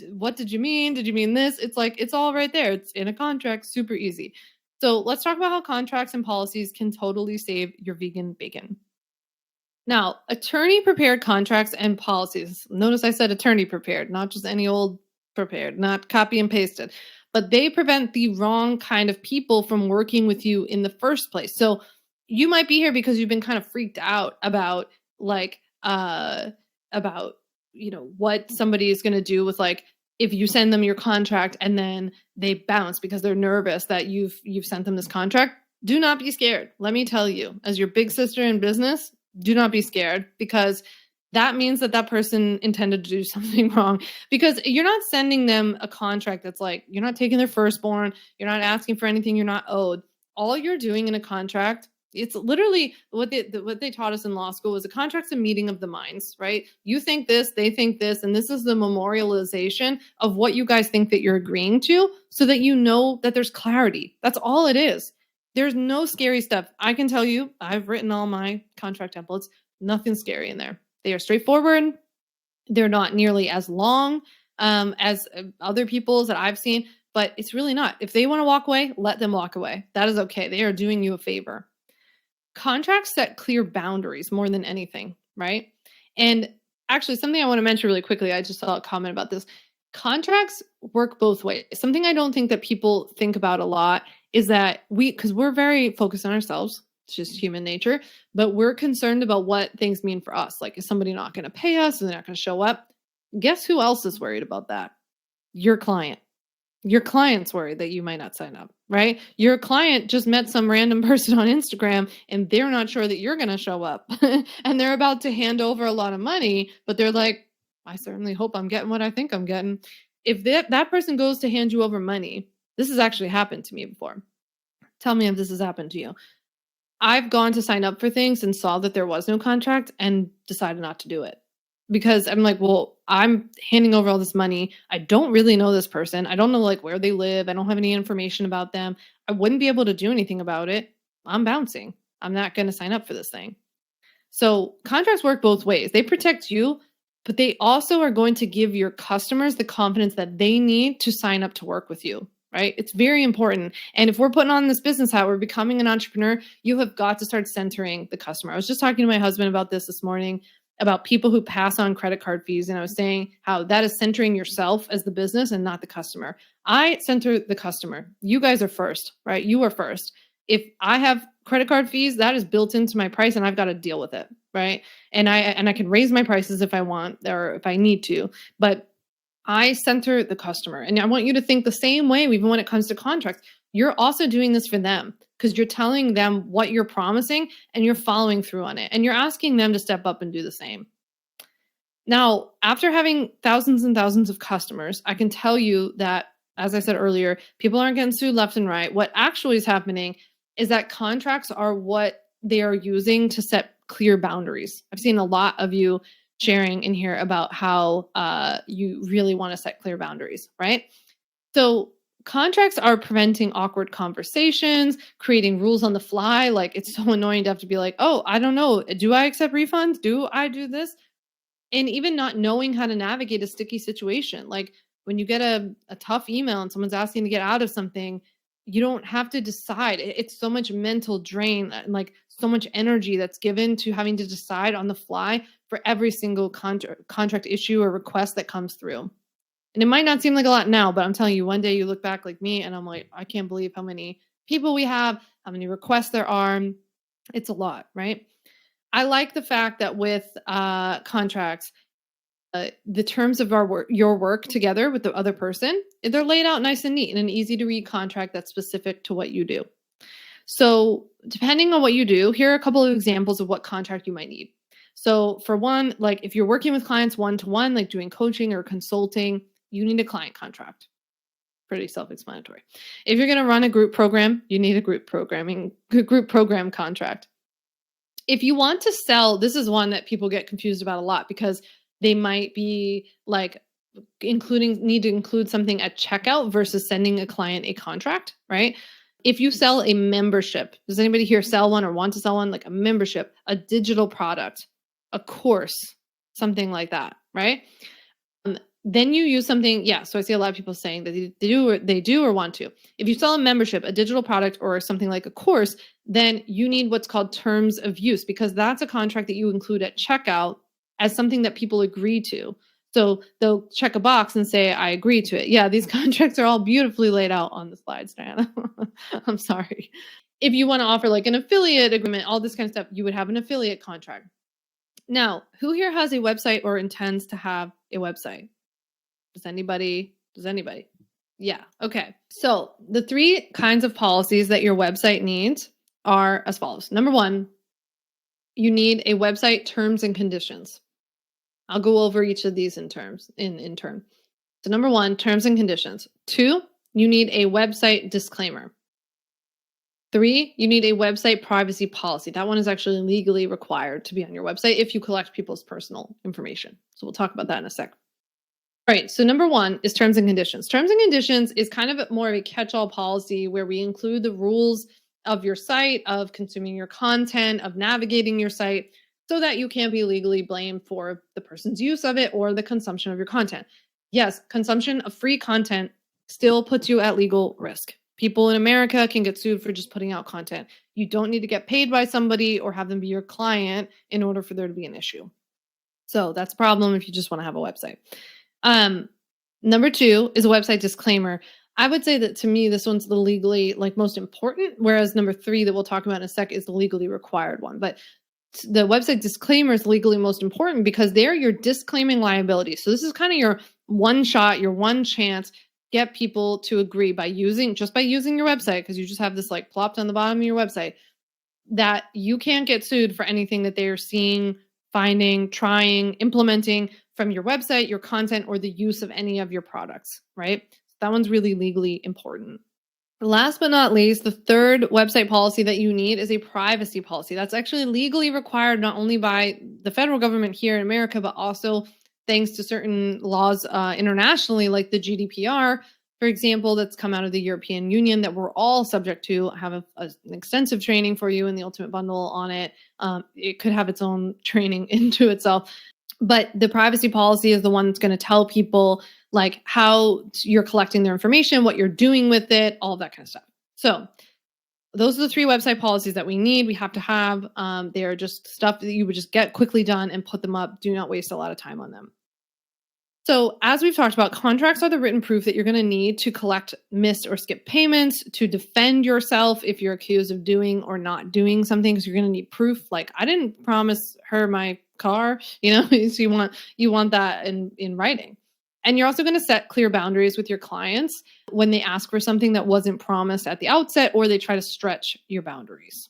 what did you mean? Did you mean this? It's like, it's all right there. It's in a contract, super easy. So let's talk about how contracts and policies can totally save your vegan bacon. Now, attorney prepared contracts and policies. Notice I said attorney prepared, not just any old prepared, not copy and pasted. but they prevent the wrong kind of people from working with you in the first place. So you might be here because you've been kind of freaked out like about what somebody is going to do with like if you send them your contract and then they bounce because they're nervous that you've sent them this contract. Do not be scared. Let me tell you, as your big sister in business, do not be scared, because that means that person intended to do something wrong, because you're not sending them a contract that's like, you're not taking their firstborn, you're not asking for anything you're not owed. All you're doing in a contract, it's literally what they taught us in law school, was a contract's a meeting of the minds, right? You think this, they think this, and this is the memorialization of what you guys think that you're agreeing to, so that you know that there's clarity. That's all it is. There's no scary stuff. I can tell you, I've written all my contract templates, nothing scary in there. They are straightforward. They're not nearly as long as other people's that I've seen, but it's really not. If they want to walk away, let them walk away. That is okay. They are doing you a favor. Contracts set clear boundaries more than anything, right? And actually, something I want to mention really quickly, I just saw a comment about this. Contracts work both ways. Something I don't think that people think about a lot is that because we're very focused on ourselves, it's just human nature, but we're concerned about what things mean for us. Like, is somebody not going to pay us? Is they not going to show up? Guess who else is worried about that? Your client. Your client's worried that you might not sign up, right? Your client just met some random person on Instagram and they're not sure that you're going to show up and they're about to hand over a lot of money, but they're like, I certainly hope I'm getting what I think I'm getting. If that person goes to hand you over money, this has actually happened to me before. Tell me if this has happened to you. I've gone to sign up for things and saw that there was no contract and decided not to do it. Because I'm like, well, I'm handing over all this money. I don't really know this person. I don't know like where they live. I don't have any information about them. I wouldn't be able to do anything about it. I'm bouncing. I'm not going to sign up for this thing. So contracts work both ways. They protect you, but they also are going to give your customers the confidence that they need to sign up to work with you, right? It's very important. And if we're putting on this business hat, we're becoming an entrepreneur, you have got to start centering the customer. I was just talking to my husband about this morning, about people who pass on credit card fees. And I was saying how that is centering yourself as the business and not the customer. I center the customer. You guys are first, right? You are first. If I have credit card fees, that is built into my price and I've got to deal with it, right? And I can raise my prices if I want or if I need to, but I center the customer. And I want you to think the same way, even when it comes to contracts. You're also doing this for them because you're telling them what you're promising and you're following through on it. And you're asking them to step up and do the same. Now, after having thousands and thousands of customers, I can tell you that, as I said earlier, people aren't getting sued left and right. What actually is happening is that contracts are what they are using to set clear boundaries. I've seen a lot of you sharing in here about how you really want to set clear boundaries, right? So contracts are preventing awkward conversations, creating rules on the fly. Like, it's so annoying to have to be like, oh, I don't know. Do I accept refunds? Do I do this? And even not knowing how to navigate a sticky situation. Like when you get a tough email and someone's asking to get out of something, you don't have to decide. It's so much mental drain and like so much energy that's given to having to decide on the fly for every single contract issue or request that comes through. And it might not seem like a lot now, but I'm telling you, one day you look back like me and I'm like, I can't believe how many people we have, how many requests there are. It's a lot, right? I like the fact that with contracts, the terms of your work together with the other person, they're laid out nice and neat in an easy to read contract that's specific to what you do. So depending on what you do, here are a couple of examples of what contract you might need. So for one, like if you're working with clients one-to-one, like doing coaching or consulting, you need a client contract. Pretty self-explanatory. If you're going to run a group program, you need a group program contract. If you want to sell, this is one that people get confused about a lot because they might be like need to include something at checkout versus sending a client a contract, right? If you sell a membership, does anybody here sell one or want to sell one? Like a membership, a digital product, a course, something like that, right? Then you use something, yeah. So I see a lot of people saying that they do or want to. If you sell a membership, a digital product, or something like a course, then you need what's called terms of use, because that's a contract that you include at checkout as something that people agree to. So they'll check a box and say, I agree to it. Yeah, these contracts are all beautifully laid out on the slides, Diana. I'm sorry. If you want to offer like an affiliate agreement, all this kind of stuff, you would have an affiliate contract. Now, who here has a website or intends to have a website? Does anybody? Yeah. Okay. So the 3 kinds of policies that your website needs are as follows. Number 1, you need a website terms and conditions. I'll go over each of these in turn. So number 1, terms and conditions. 2, you need a website disclaimer. 3, you need a website privacy policy. That one is actually legally required to be on your website if you collect people's personal information. So we'll talk about that in a sec. All right, so number 1 is terms and conditions. Terms and conditions is kind of more of a catch-all policy where we include the rules of your site, of consuming your content, of navigating your site, so that you can't be legally blamed for the person's use of it or the consumption of your content. Yes, consumption of free content still puts you at legal risk. People in America can get sued for just putting out content. You don't need to get paid by somebody or have them be your client in order for there to be an issue. So that's a problem if you just want to have a website. Number 2 is a website disclaimer. I would say that to me, this one's the legally most important, whereas number 3 that we'll talk about in a sec is the legally required one. But the website disclaimer is legally most important because they're your disclaiming liability. So this is kind of your one shot, your one chance, get people to agree by using your website, because you just have this plopped on the bottom of your website, that you can't get sued for anything that they are seeing, finding, trying, implementing from your website, your content, or the use of any of your products, right? That one's really legally important. Last but not least, the 3rd website policy that you need is a privacy policy. That's actually legally required not only by the federal government here in America, but also thanks to certain laws internationally, like the GDPR, for example, that's come out of the European Union that we're all subject to. I have an extensive training for you in the Ultimate Bundle on it. It could have its own training into itself. But the privacy policy is the one that's going to tell people how you're collecting their information, what you're doing with it, all that kind of stuff. So those are the 3 website policies that we need. We have to have. They are just stuff that you would just get quickly done and put them up. Do not waste a lot of time on them. So as we've talked about, contracts are the written proof that you're going to need to collect missed or skipped payments, to defend yourself if you're accused of doing or not doing something, because you're going to need proof. I didn't promise her my car, so you want that in writing. And you're also going to set clear boundaries with your clients when they ask for something that wasn't promised at the outset, or they try to stretch your boundaries.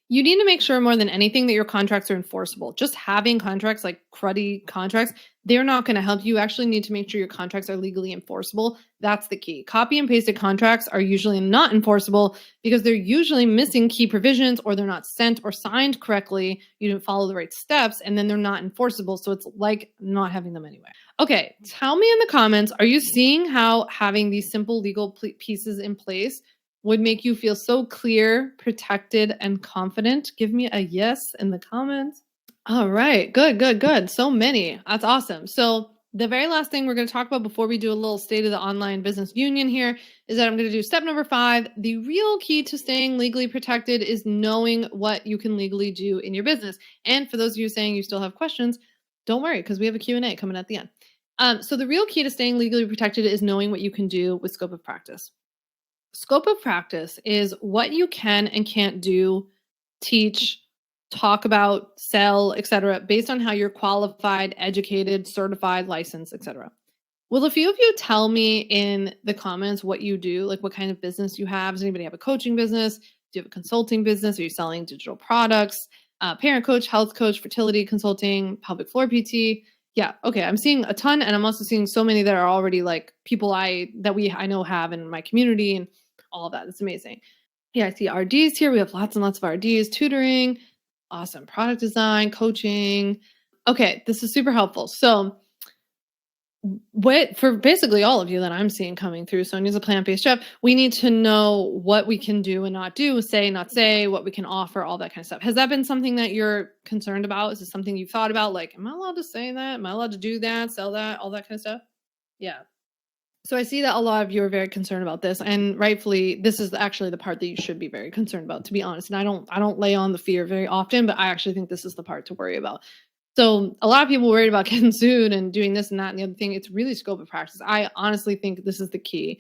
You need to make sure more than anything that your contracts are enforceable. Just having contracts, cruddy contracts, they're not going to help. You actually need to make sure your contracts are legally enforceable. That's the key. Copy and pasted contracts are usually not enforceable because they're usually missing key provisions, or they're not sent or signed correctly. You didn't follow the right steps, and then they're not enforceable. So it's like not having them anyway. Okay, tell me in the comments, are you seeing how having these simple legal pieces in place would make you feel so clear, protected, and confident? Give me a yes in the comments. All right, good. So many. That's awesome. So the very last thing we're going to talk about before we do a little state of the online business union here is that I'm going to do step number 5. The real key to staying legally protected is knowing what you can legally do in your business. And for those of you saying you still have questions, don't worry, because we have a Q&A coming at the end. So the real key to staying legally protected is knowing what you can do with scope of practice. Scope of practice is what you can and can't do, teach, talk about, sell, etc., based on how you're qualified, educated, certified, licensed, etc. Will a few of you tell me in the comments what you do, what kind of business you have? Does anybody have a coaching business? Do you have a consulting business? Are you selling digital products? Parent coach, health coach, fertility consulting, pelvic floor PT? Yeah, okay. I'm seeing a ton, and I'm also seeing so many that are already people I know have in my community and all of that. It's amazing. Yeah, I see RDs here. We have lots and lots of RDs, tutoring, awesome, product design, coaching. Okay, this is super helpful. So for basically all of you that I'm seeing coming through, Sonia's a plant-based chef, we need to know what we can do and not do, say, not say, what we can offer, all that kind of stuff. Has that been something that you're concerned about? Is this something you've thought about? Am I allowed to say that? Am I allowed to do that, sell that, all that kind of stuff? Yeah. So I see that a lot of you are very concerned about this, and rightfully, this is actually the part that you should be very concerned about, to be honest. And I don't lay on the fear very often, but I actually think this is the part to worry about. So a lot of people worried about getting sued and doing this and that and the other thing. It's really scope of practice. I honestly think this is the key.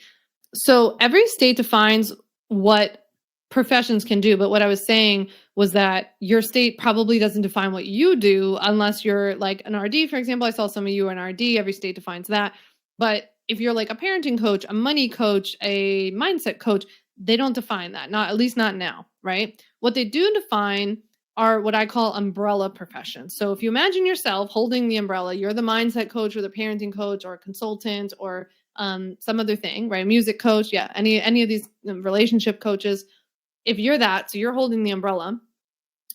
So every state defines what professions can do. But what I was saying was that your state probably doesn't define what you do unless you're like an RD, for example. I saw some of you are an RD. Every state defines that. But if you're like a parenting coach, a money coach, a mindset coach, they don't define that. Not at least not now, right? What they do define are what I call umbrella professions. So if you imagine yourself holding the umbrella, you're the mindset coach or the parenting coach or a consultant or some other thing, right? Music coach, yeah, any of these relationship coaches. If you're that, so you're holding the umbrella,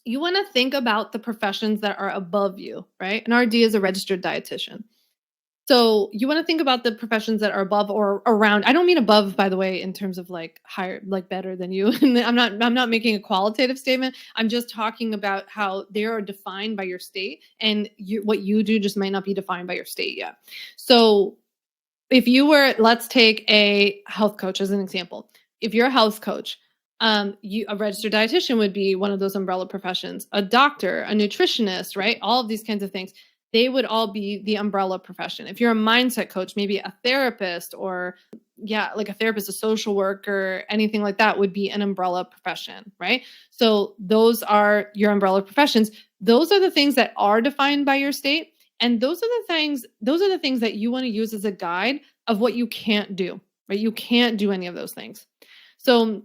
you want to think about the professions that are above you, right? An RD is a registered dietitian. So you want to think about the professions that are above or around. I don't mean above, by the way, in terms of like higher, like better than you. And I'm not making a qualitative statement. I'm just talking about how they are defined by your state, and what you do just might not be defined by your state yet. So if you were, let's take a health coach as an example. If you're a health coach, a registered dietitian would be one of those umbrella professions. A doctor, a nutritionist, right? All of these kinds of things, they would all be the umbrella profession. If you're a mindset coach, maybe a therapist or yeah, like a therapist, a social worker, anything like that would be an umbrella profession, right? So those are your umbrella professions. Those are the things that are defined by your state. And those are the things that you want to use as a guide of what you can't do, right? You can't do any of those things. So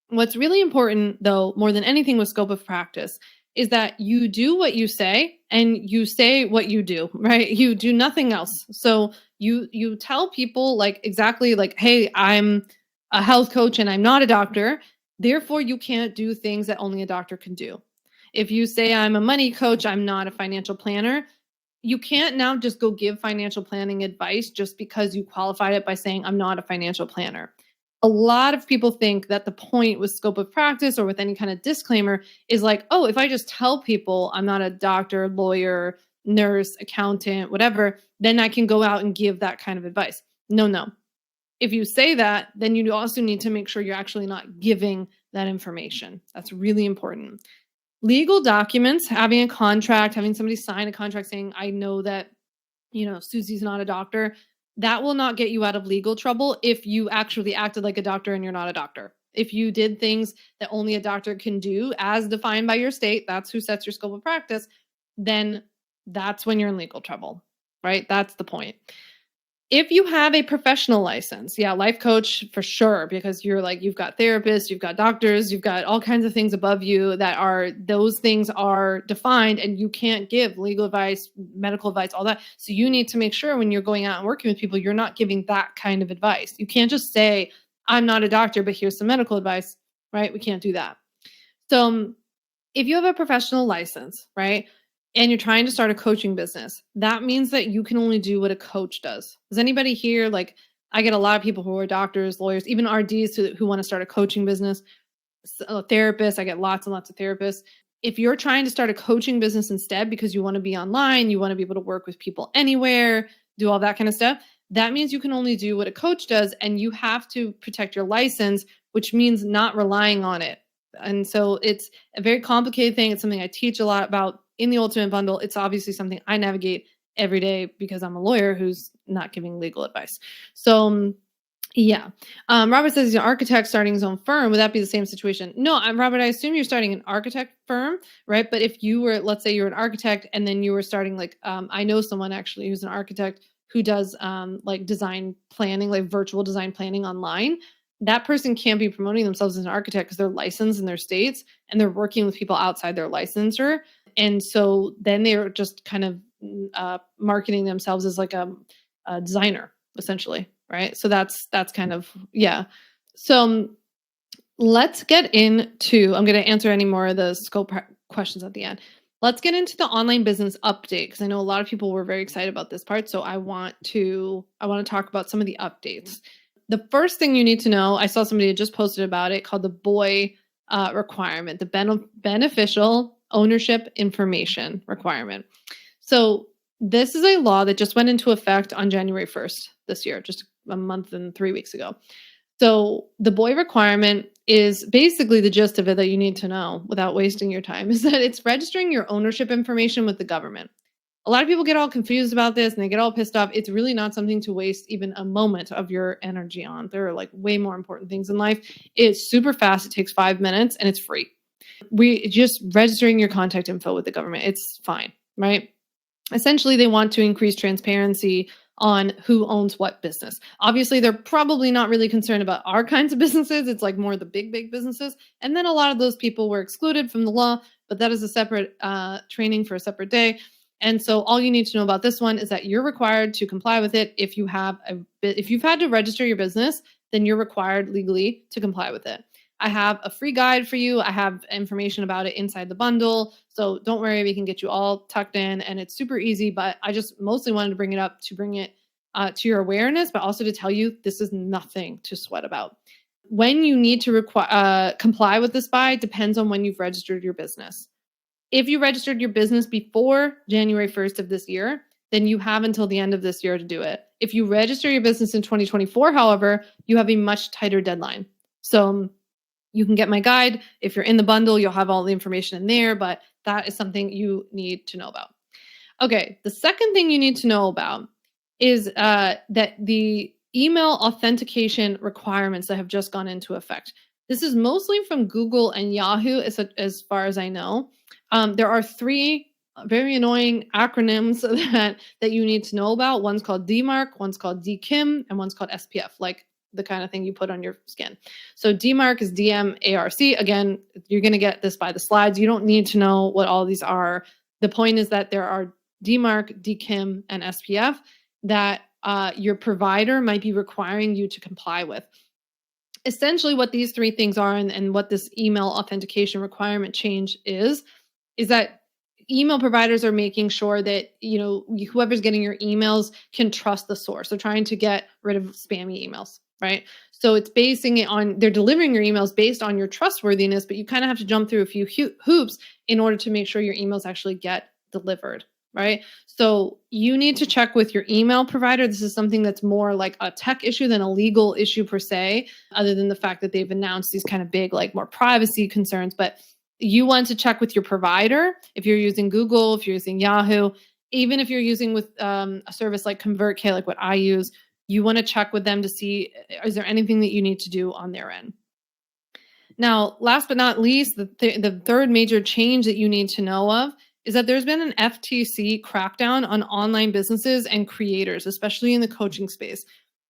what's really important though, more than anything with scope of practice, is that you do what you say and you say what you do, right? You do nothing else. So you tell people like exactly like, hey, I'm a health coach and I'm not a doctor. Therefore, you can't do things that only a doctor can do. If you say I'm a money coach, I'm not a financial planner, you can't now just go give financial planning advice just because you qualified it by saying, I'm not a financial planner. A lot of people think that the point with scope of practice or with any kind of disclaimer is like, oh, if I just tell people I'm not a doctor, lawyer, nurse, accountant, whatever, then I can go out and give that kind of advice. No, no. If you say that, then you also need to make sure you're actually not giving that information. That's really important. Legal documents, having a contract, having somebody sign a contract saying, I know that, Susie's not a doctor, that will not get you out of legal trouble if you actually acted like a doctor and you're not a doctor. If you did things that only a doctor can do as defined by your state, that's who sets your scope of practice, then that's when you're in legal trouble, right? That's the point. If you have a professional license, yeah, life coach for sure, because you're like, you've got therapists, you've got doctors, you've got all kinds of things above you that are, those things are defined and you can't give legal advice, medical advice, all that. So you need to make sure when you're going out and working with people, you're not giving that kind of advice. You can't just say, I'm not a doctor, but here's some medical advice, right? We can't do that. So if you have a professional license, right, and you're trying to start a coaching business, that means that you can only do what a coach does. Does anybody here, like, I get a lot of people who are doctors, lawyers, even RDs who want to start a coaching business, therapists. I get lots and lots of therapists. If you're trying to start a coaching business instead because you want to be online, you want to be able to work with people anywhere, do all that kind of stuff, that means you can only do what a coach does and you have to protect your license, which means not relying on it. And so it's a very complicated thing. It's something I teach a lot about in the Ultimate Bundle. It's obviously something I navigate every day because I'm a lawyer who's not giving legal advice. So yeah. Robert says he's an architect starting his own firm. Would that be the same situation? No, Robert, I assume you're starting an architect firm, right? But if you were, let's say you're an architect and then you were starting like, I know someone actually who's an architect who does like design planning, like virtual design planning online. That person can't be promoting themselves as an architect because they're licensed in their states and they're working with people outside their licensure. And so then they're just kind of marketing themselves as like a designer, essentially. Right. So that's kind of, yeah. So let's get into, I'm going to answer any more of the scope questions at the end. Let's get into the online business update because I know a lot of people were very excited about this part. So I want to talk about some of the updates. The first thing you need to know, I saw somebody had just posted about it called the BOI requirement, the beneficial ownership information requirement. So this is a law that just went into effect on January 1st this year, just a month and 3 weeks ago. So the BOI requirement is basically the gist of it that you need to know without wasting your time is that it's registering your ownership information with the government. A lot of people get all confused about this and they get all pissed off. It's really not something to waste even a moment of your energy on. There are like way more important things in life. It's super fast. It takes 5 minutes and it's free. We just registering your contact info with the government. It's fine, right? Essentially, they want to increase transparency on who owns what business. Obviously, they're probably not really concerned about our kinds of businesses. It's like more the big businesses. And then a lot of those people were excluded from the law, but that is a separate training for a separate day. And so all you need to know about this one is that you're required to comply with it. If you've had to register your business, then you're required legally to comply with it. I have a free guide for you. I have information about it inside the bundle. So don't worry, we can get you all tucked in and it's super easy. But I just mostly wanted to bring it up to bring it to your awareness, but also to tell you this is nothing to sweat about. When you need to comply with this by depends on when you've registered your business. If you registered your business before January 1st of this year, then you have until the end of this year to do it. If you register your business in 2024, however, you have a much tighter deadline. So you can get my guide. If you're in the bundle, you'll have all the information in there, but that is something you need to know about. Okay, the second thing you need to know about is that the email authentication requirements that have just gone into effect. This is mostly from Google and Yahoo, as far as I know. There are three very annoying acronyms that you need to know about. One's called DMARC, one's called DKIM, and one's called SPF, like the kind of thing you put on your skin. So DMARC is DMARC. Again, you're going to get this by the slides. You don't need to know what all these are. The point is that there are DMARC, DKIM, and SPF that your provider might be requiring you to comply with. Essentially, what these three things are and what this email authentication requirement change is that email providers are making sure that, whoever's getting your emails can trust the source. They're trying to get rid of spammy emails, right? So it's basing it on, they're delivering your emails based on your trustworthiness, but you kind of have to jump through a few hoops in order to make sure your emails actually get delivered, right? So you need to check with your email provider. This is something that's more like a tech issue than a legal issue per se, other than the fact that they've announced these kind of big, like more privacy concerns. But you want to check with your provider. If you're using Google, if you're using Yahoo, even if you're using with a service like ConvertKit, like what I use, you want to check with them to see, is there anything that you need to do on their end? Now, last but not least, the third major change that you need to know of is that there's been an FTC crackdown on online businesses and creators, especially in the coaching space.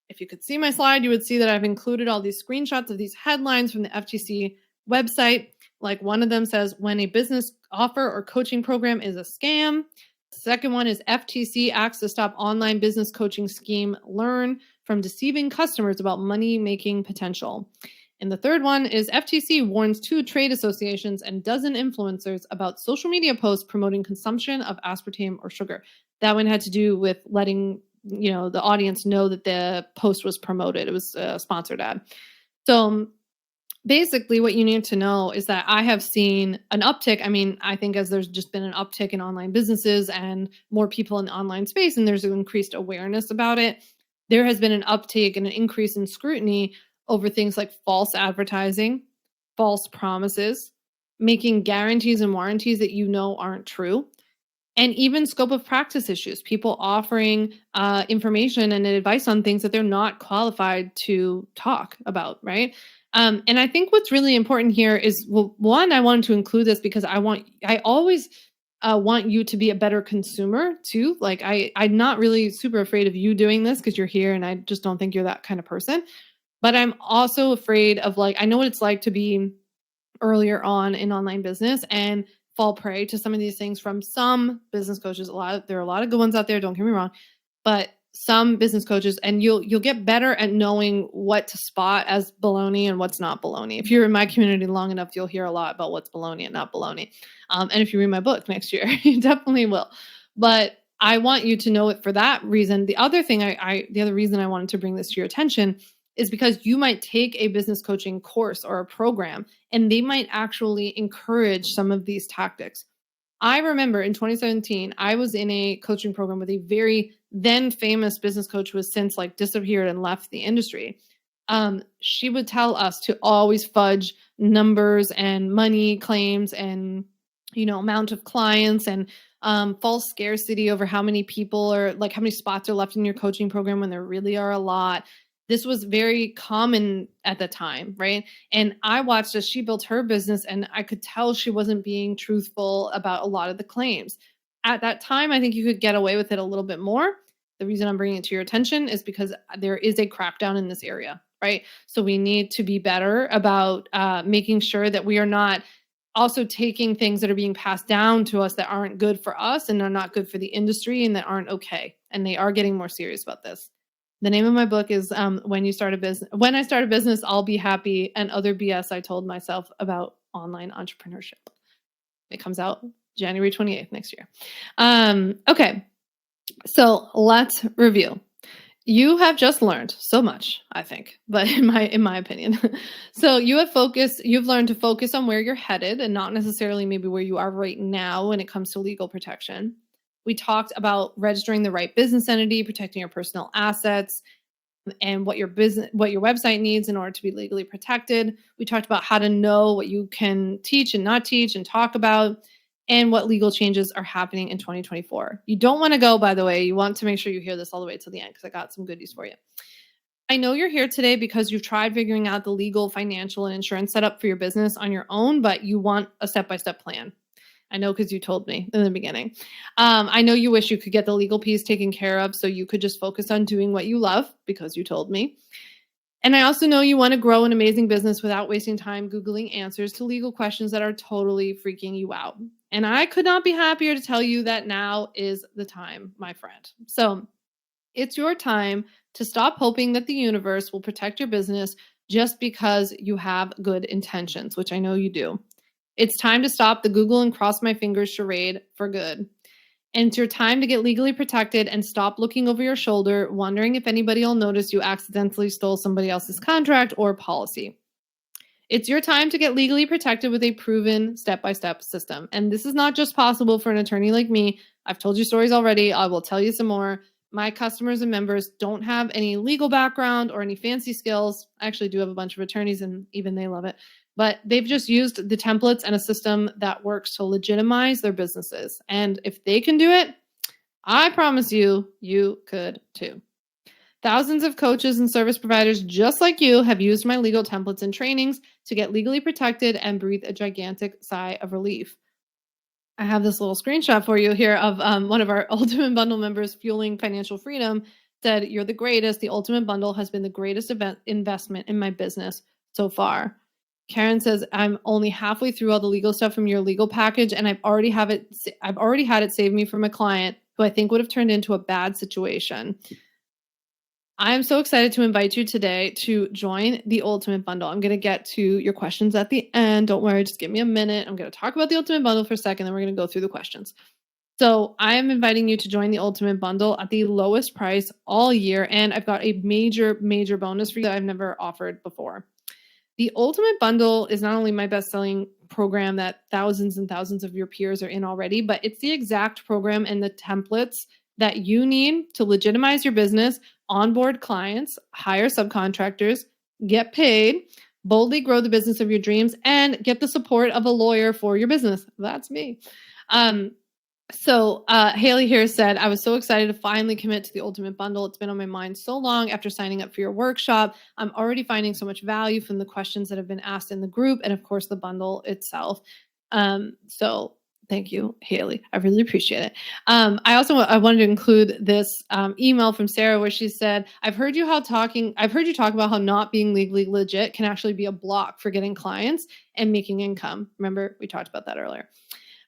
If you could see my slide, you would see that I've included all these screenshots of these headlines from the FTC website. Like one of them says, when a business offer or coaching program is a scam. The second one is FTC acts to stop online business coaching scheme Learn from deceiving customers about money-making potential. And the third one is FTC warns 2 trade associations and dozen influencers about social media posts promoting consumption of aspartame or sugar. That one had to do with letting the audience know that the post was promoted. It was a sponsored ad. So basically, what you need to know is that I have seen an uptick. I mean, I think as there's just been an uptick in online businesses and more people in the online space, and there's an increased awareness about it, there has been an uptake and an increase in scrutiny over things like false advertising, false promises, making guarantees and warranties that aren't true, and even scope of practice issues, people offering information and advice on things that they're not qualified to talk about, right? And I think what's really important here is, well, one, I wanted to include this because I always want you to be a better consumer too. Like I'm not really super afraid of you doing this because you're here and I just don't think you're that kind of person. But I'm also afraid of, like, I know what it's like to be earlier on in online business and fall prey to some of these things from some business coaches. There are a lot of good ones out there, don't get me wrong, but some business coaches, and you'll get better at knowing what to spot as baloney and what's not baloney. If you're in my community long enough, you'll hear a lot about what's baloney and not baloney. And if you read my book next year, you definitely will. But I want you to know it for that reason. The other thing the other reason I wanted to bring this to your attention is because you might take a business coaching course or a program, and they might actually encourage some of these tactics. I remember in 2017, I was in a coaching program with a very then famous business coach who has since disappeared and left the industry. She would tell us to always fudge numbers and money claims and, amount of clients and false scarcity over how many people are like how many spots are left in your coaching program when there really are a lot. This was very common at the time, right? And I watched as she built her business and I could tell she wasn't being truthful about a lot of the claims. At that time, I think you could get away with it a little bit more. The reason I'm bringing it to your attention is because there is a crackdown in this area, right? So we need to be better about making sure that we are not also taking things that are being passed down to us that aren't good for us and are not good for the industry and that aren't okay. And they are getting more serious about this. The name of my book is When You Start a Business. When I Start a Business, I'll Be Happy, and Other BS I Told Myself About Online Entrepreneurship. It comes out January 28th next year. Okay, so let's review. You have just learned so much, I think, but in my opinion. So you've learned to focus on where you're headed and not necessarily maybe where you are right now when it comes to legal protection. We talked about registering the right business entity, protecting your personal assets, and what your website needs in order to be legally protected. We talked about how to know what you can teach and not teach and talk about, and what legal changes are happening in 2024. You don't want to go, by the way. You want to make sure you hear this all the way to the end because I got some goodies for you. I know you're here today because you've tried figuring out the legal, financial, and insurance setup for your business on your own, but you want a step-by-step plan. I know because you told me in the beginning. I know you wish you could get the legal piece taken care of so you could just focus on doing what you love because you told me. And I also know you want to grow an amazing business without wasting time Googling answers to legal questions that are totally freaking you out. And I could not be happier to tell you that now is the time, my friend. So it's your time to stop hoping that the universe will protect your business just because you have good intentions, which I know you do. It's time to stop the Google and cross my fingers charade for good. And it's your time to get legally protected and stop looking over your shoulder, wondering if anybody will notice you accidentally stole somebody else's contract or policy. It's your time to get legally protected with a proven step-by-step system. And this is not just possible for an attorney like me. I've told you stories already. I will tell you some more. My customers and members don't have any legal background or any fancy skills. I actually do have a bunch of attorneys and even they love it. But they've just used the templates and a system that works to legitimize their businesses. And if they can do it, I promise you, you could too. Thousands of coaches and service providers just like you have used my legal templates and trainings to get legally protected and breathe a gigantic sigh of relief. I have this little screenshot for you here of one of our Ultimate Bundle members, Fueling Financial Freedom, said, "You're the greatest. The Ultimate Bundle has been the greatest investment in my business so far." Karen says, "I'm only halfway through all the legal stuff from your legal package, and I've already had it save me from a client who I think would have turned into a bad situation." I am so excited to invite you today to join the Ultimate Bundle. I'm going to get to your questions at the end. Don't worry, just give me a minute. I'm going to talk about the Ultimate Bundle for a second, then we're going to go through the questions. So I am inviting you to join the Ultimate Bundle at the lowest price all year, and I've got a major, major bonus for you that I've never offered before. The Ultimate Bundle is not only my best-selling program that thousands and thousands of your peers are in already, but it's the exact program and the templates that you need to legitimize your business, onboard clients, hire subcontractors, get paid, boldly grow the business of your dreams, and get the support of a lawyer for your business. That's me. So Haley here said, "I was so excited to finally commit to the Ultimate Bundle. It's been on my mind so long after signing up for your workshop. I'm already finding so much value from the questions that have been asked in the group and of course the bundle itself." So thank you, Haley. I really appreciate it. I wanted to include this email from Sarah where she said, I've heard you talk about how not being legally legit can actually be a block for getting clients and making income. Remember, we talked about that earlier.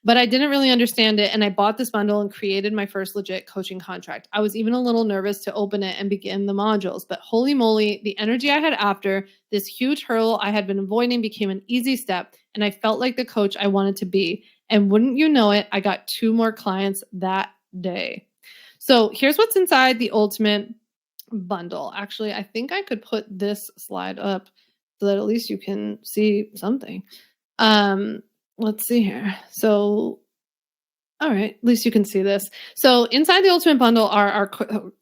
But I didn't really understand it, and I bought this bundle and created my first legit coaching contract. I was even a little nervous to open it and begin the modules, but holy moly, the energy I had after this huge hurdle I had been avoiding became an easy step, and I felt like the coach I wanted to be. And wouldn't you know it, I got 2 more clients that day. So here's what's inside the Ultimate Bundle. Actually, I think I could put this slide up so that at least you can see something. Let's see here. So, all right, at least you can see this. So inside the Ultimate Bundle are our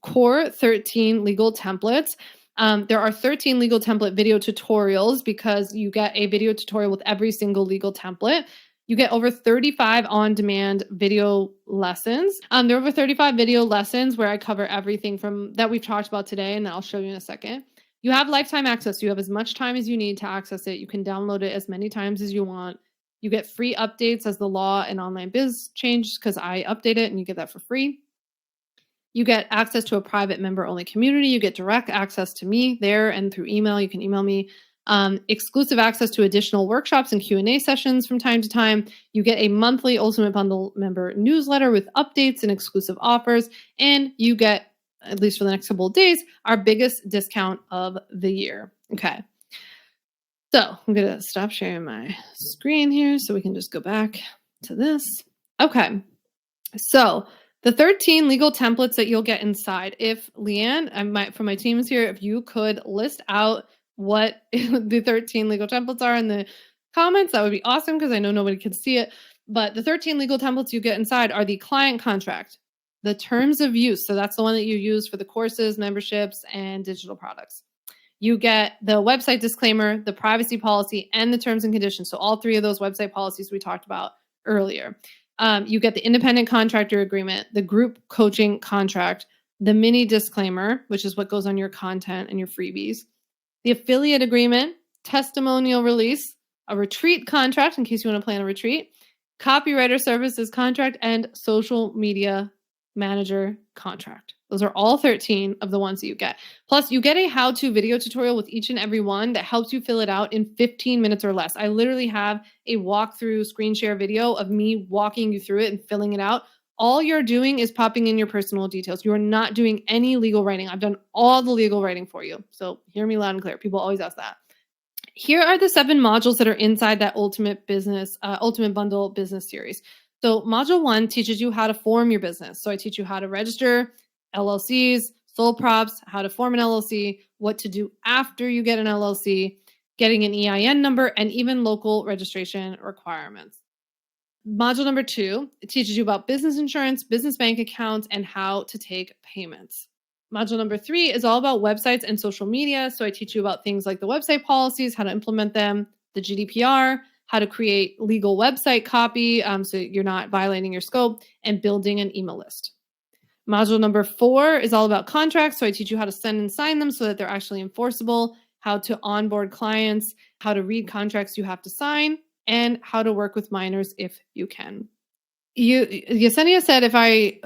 core 13 legal templates. There are 13 legal template video tutorials because you get a video tutorial with every single legal template. You get over 35 on-demand video lessons. There are over 35 video lessons where I cover everything from that we've talked about today, and that I'll show you in a second. You have lifetime access. You have as much time as you need to access it. You can download it as many times as you want. You get free updates as the law and online biz change because I update it and you get that for free. You get access to a private member-only community. You get direct access to me there and through email. You can email me. Exclusive access to additional workshops and Q&A sessions from time to time. You get a monthly Ultimate Bundle member newsletter with updates and exclusive offers. And you get, at least for the next couple of days, our biggest discount of the year. Okay. So I'm going to stop sharing my screen here so we can just go back to this. Okay. So the 13 legal templates that you'll get inside. If Leanne, from my team is here, if you could list out what the 13 legal templates are in the comments, that would be awesome because I know nobody can see it. But the 13 legal templates you get inside are the client contract, the terms of use. So that's the one that you use for the courses, memberships, and digital products. You get the website disclaimer, the privacy policy, and the terms and conditions. So all three of those website policies we talked about earlier. You get the independent contractor agreement, the group coaching contract, the mini disclaimer, which is what goes on your content and your freebies, the affiliate agreement, testimonial release, a retreat contract in case you want to plan a retreat, copywriter services contract, and social media manager contract. Those are all 13 of the ones that you get. Plus, you get a how-to video tutorial with each and every one that helps you fill it out in 15 minutes or less. I literally have a walkthrough screen share video of me walking you through it and filling it out. All you're doing is popping in your personal details. You are not doing any legal writing. I've done all the legal writing for you. So hear me loud and clear. People always ask that. Here are the 7 modules that are inside that Ultimate Bundle business series. So module 1 teaches you how to form your business. So I teach you how to register LLCs, sole props, how to form an LLC, what to do after you get an LLC, getting an EIN number, and even local registration requirements. Module number 2, it teaches you about business insurance, business bank accounts, and how to take payments. Module number 3 is all about websites and social media. So I teach you about things like the website policies, how to implement them, the GDPR, how to create legal website copy so you're not violating your scope, and building an email list. Module number 4 is all about contracts. So I teach you how to send and sign them so that they're actually enforceable, how to onboard clients, how to read contracts you have to sign, and how to work with minors if you can. Yesenia said,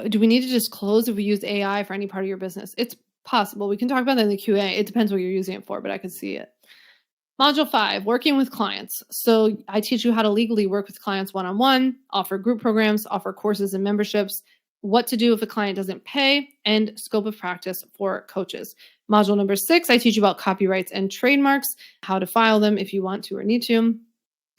do we need to disclose if we use AI for any part of your business? It's possible. We can talk about that in the Q&A. It depends what you're using it for, but I could see it. Module 5, working with clients. So I teach you how to legally work with clients one-on-one, offer group programs, offer courses and memberships, what to do if a client doesn't pay, and scope of practice for coaches. Module number 6, I teach you about copyrights and trademarks, how to file them if you want to or need to.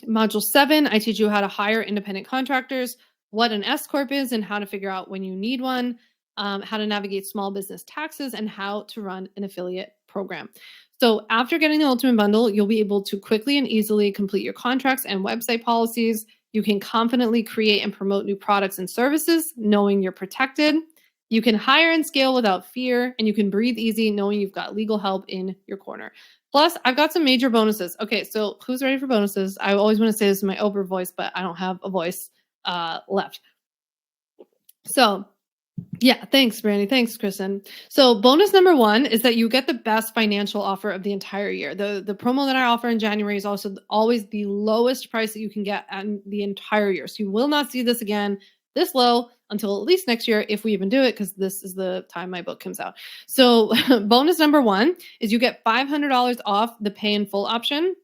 Module 7, I teach you how to hire independent contractors, what an S Corp is and how to figure out when you need one, how to navigate small business taxes, and how to run an affiliate program. So after getting the Ultimate Bundle, you'll be able to quickly and easily complete your contracts and website policies. You can confidently create and promote new products and services, knowing you're protected. You can hire and scale without fear, and you can breathe easy knowing you've got legal help in your corner. Plus, I've got some major bonuses. Okay, so who's ready for bonuses? I always want to say this in my Oprah voice, but I don't have a voice left. So yeah, thanks, Brandy. Thanks, Kristen. So bonus number 1 is that you get the best financial offer of the entire year. The promo that I offer in January is also always the lowest price that you can get in the entire year. So you will not see this again this low until at least next year, if we even do it, because this is the time my book comes out. So bonus number 1 is you get $500 off the pay in full option.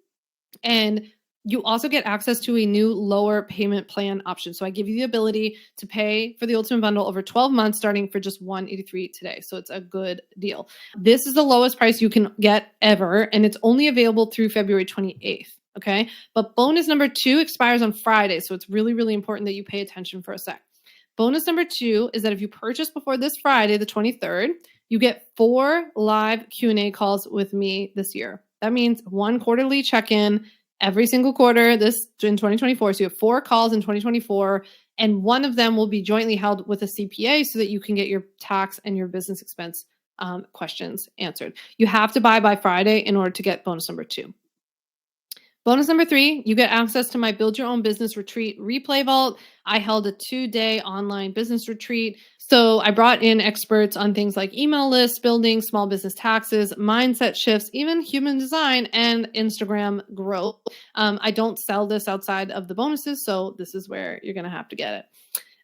And you also get access to a new lower payment plan option. So I give you the ability to pay for the Ultimate Bundle over 12 months, starting for just $183 today. So it's a good deal. This is the lowest price you can get ever, and it's only available through February 28th. Okay. But bonus number 2 expires on Friday. So it's really, really important that you pay attention for a sec. Bonus number 2 is that if you purchase before this Friday, the 23rd, you get 4 live Q&A calls with me this year. That means 1 quarterly check-in every single quarter this in 2024. So you have 4 calls in 2024, and one of them will be jointly held with a CPA so that you can get your tax and your business expense questions answered. You have to buy by Friday in order to get bonus number 2. Bonus number 3, you get access to my Build Your Own Business Retreat Replay Vault. I held a 2-day online business retreat. So I brought in experts on things like email lists, building, small business taxes, mindset shifts, even human design and Instagram growth. I don't sell this outside of the bonuses, so this is where you're going to have to get it.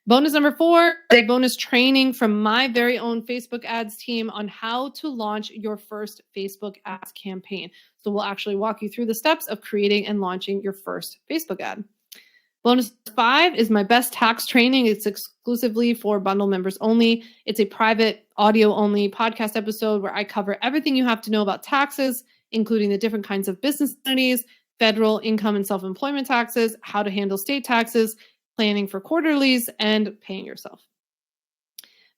Bonus number 4, a bonus training from my very own Facebook ads team on how to launch your first Facebook ads campaign. So we'll actually walk you through the steps of creating and launching your first Facebook ad. Bonus 5 is my best tax training. It's exclusively for bundle members only. It's a private audio only podcast episode where I cover everything you have to know about taxes, including the different kinds of business entities, federal income and self-employment taxes, how to handle state taxes, planning for quarterlies, and paying yourself.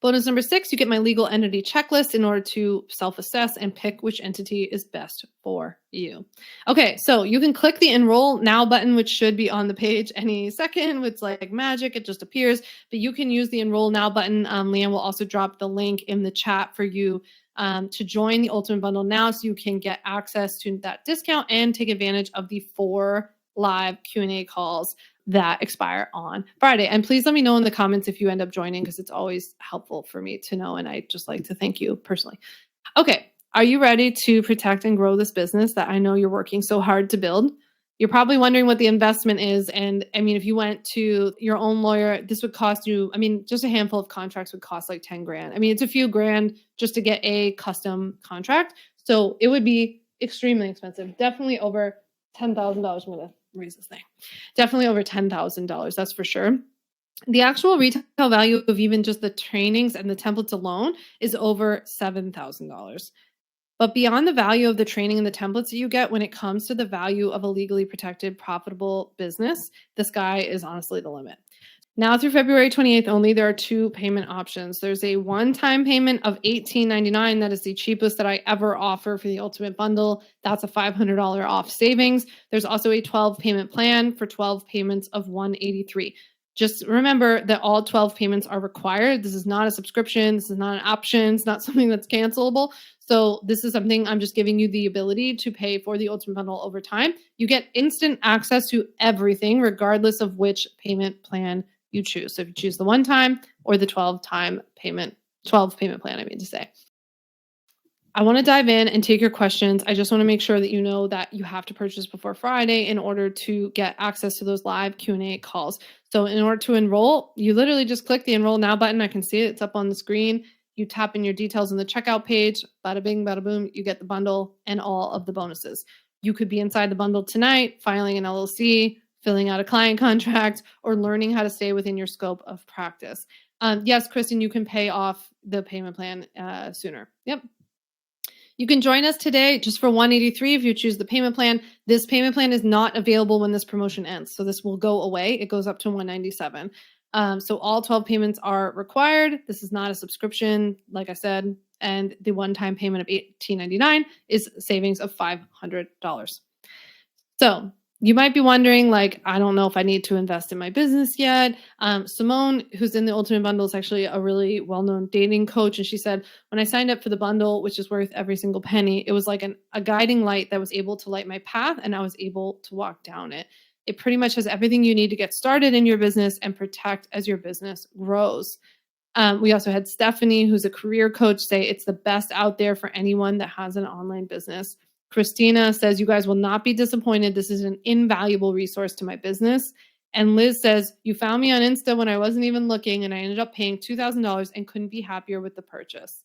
Bonus number 6, you get my legal entity checklist in order to self-assess and pick which entity is best for you. Okay, so you can click the enroll now button, which should be on the page any second. It's like magic, it just appears, but you can use the enroll now button. Leanne will also drop the link in the chat for you to join the Ultimate Bundle now so you can get access to that discount and take advantage of the 4 live Q&A calls that expire on Friday. And please let me know in the comments if you end up joining, because it's always helpful for me to know. And I just like to thank you personally. Okay. Are you ready to protect and grow this business that I know you're working so hard to build? You're probably wondering what the investment is. And I mean, if you went to your own lawyer, this would cost you, I mean, just a handful of contracts would cost like 10 grand. I mean, it's a few grand just to get a custom contract. So it would be extremely expensive. Definitely over $10,000. I'm going to raise this thing. Definitely over $10,000. That's for sure. The actual retail value of even just the trainings and the templates alone is over $7,000. But beyond the value of the training and the templates that you get, when it comes to the value of a legally protected, profitable business, the sky is honestly the limit. Now through February 28th only, there are 2 payment options. There's a one-time payment of $18.99. That is the cheapest that I ever offer for the Ultimate Bundle. That's a $500 off savings. There's also a 12 payment plan for 12 payments of $183. Just remember that all 12 payments are required. This is not a subscription. This is not an option. It's not something that's cancelable. So this is something I'm just giving you the ability to pay for the Ultimate Bundle over time. You get instant access to everything, regardless of which payment plan you choose. So if you choose the one-time or the 12 payment plan, I mean to say. I want to dive in and take your questions. I just want to make sure that you know that you have to purchase before Friday in order to get access to those live Q&A calls. So in order to enroll, you literally just click the enroll now button. I can see it. It's up on the screen. You tap in your details on the checkout page. Bada bing, bada boom. You get the bundle and all of the bonuses. You could be inside the bundle tonight, filing an LLC, filling out a client contract, or learning how to stay within your scope of practice. Yes, Kristen, you can pay off the payment plan sooner. Yep. You can join us today just for $183 if you choose the payment plan. This payment plan is not available when this promotion ends. So this will go away. It goes up to $197. So all 12 payments are required. This is not a subscription, like I said, and the one-time payment of $18.99 is savings of $500. So you might be wondering, like, I don't know if I need to invest in my business yet. Simone, who's in the Ultimate Bundle, is actually a really well-known dating coach. And she said, when I signed up for the bundle, which is worth every single penny, it was like a guiding light that was able to light my path, and I was able to walk down it. It pretty much has everything you need to get started in your business and protect as your business grows. We also had Stephanie, who's a career coach, say it's the best out there for anyone that has an online business. Christina says, you guys will not be disappointed. This is an invaluable resource to my business. And Liz says, you found me on Insta when I wasn't even looking, and I ended up paying $2,000 and couldn't be happier with the purchase.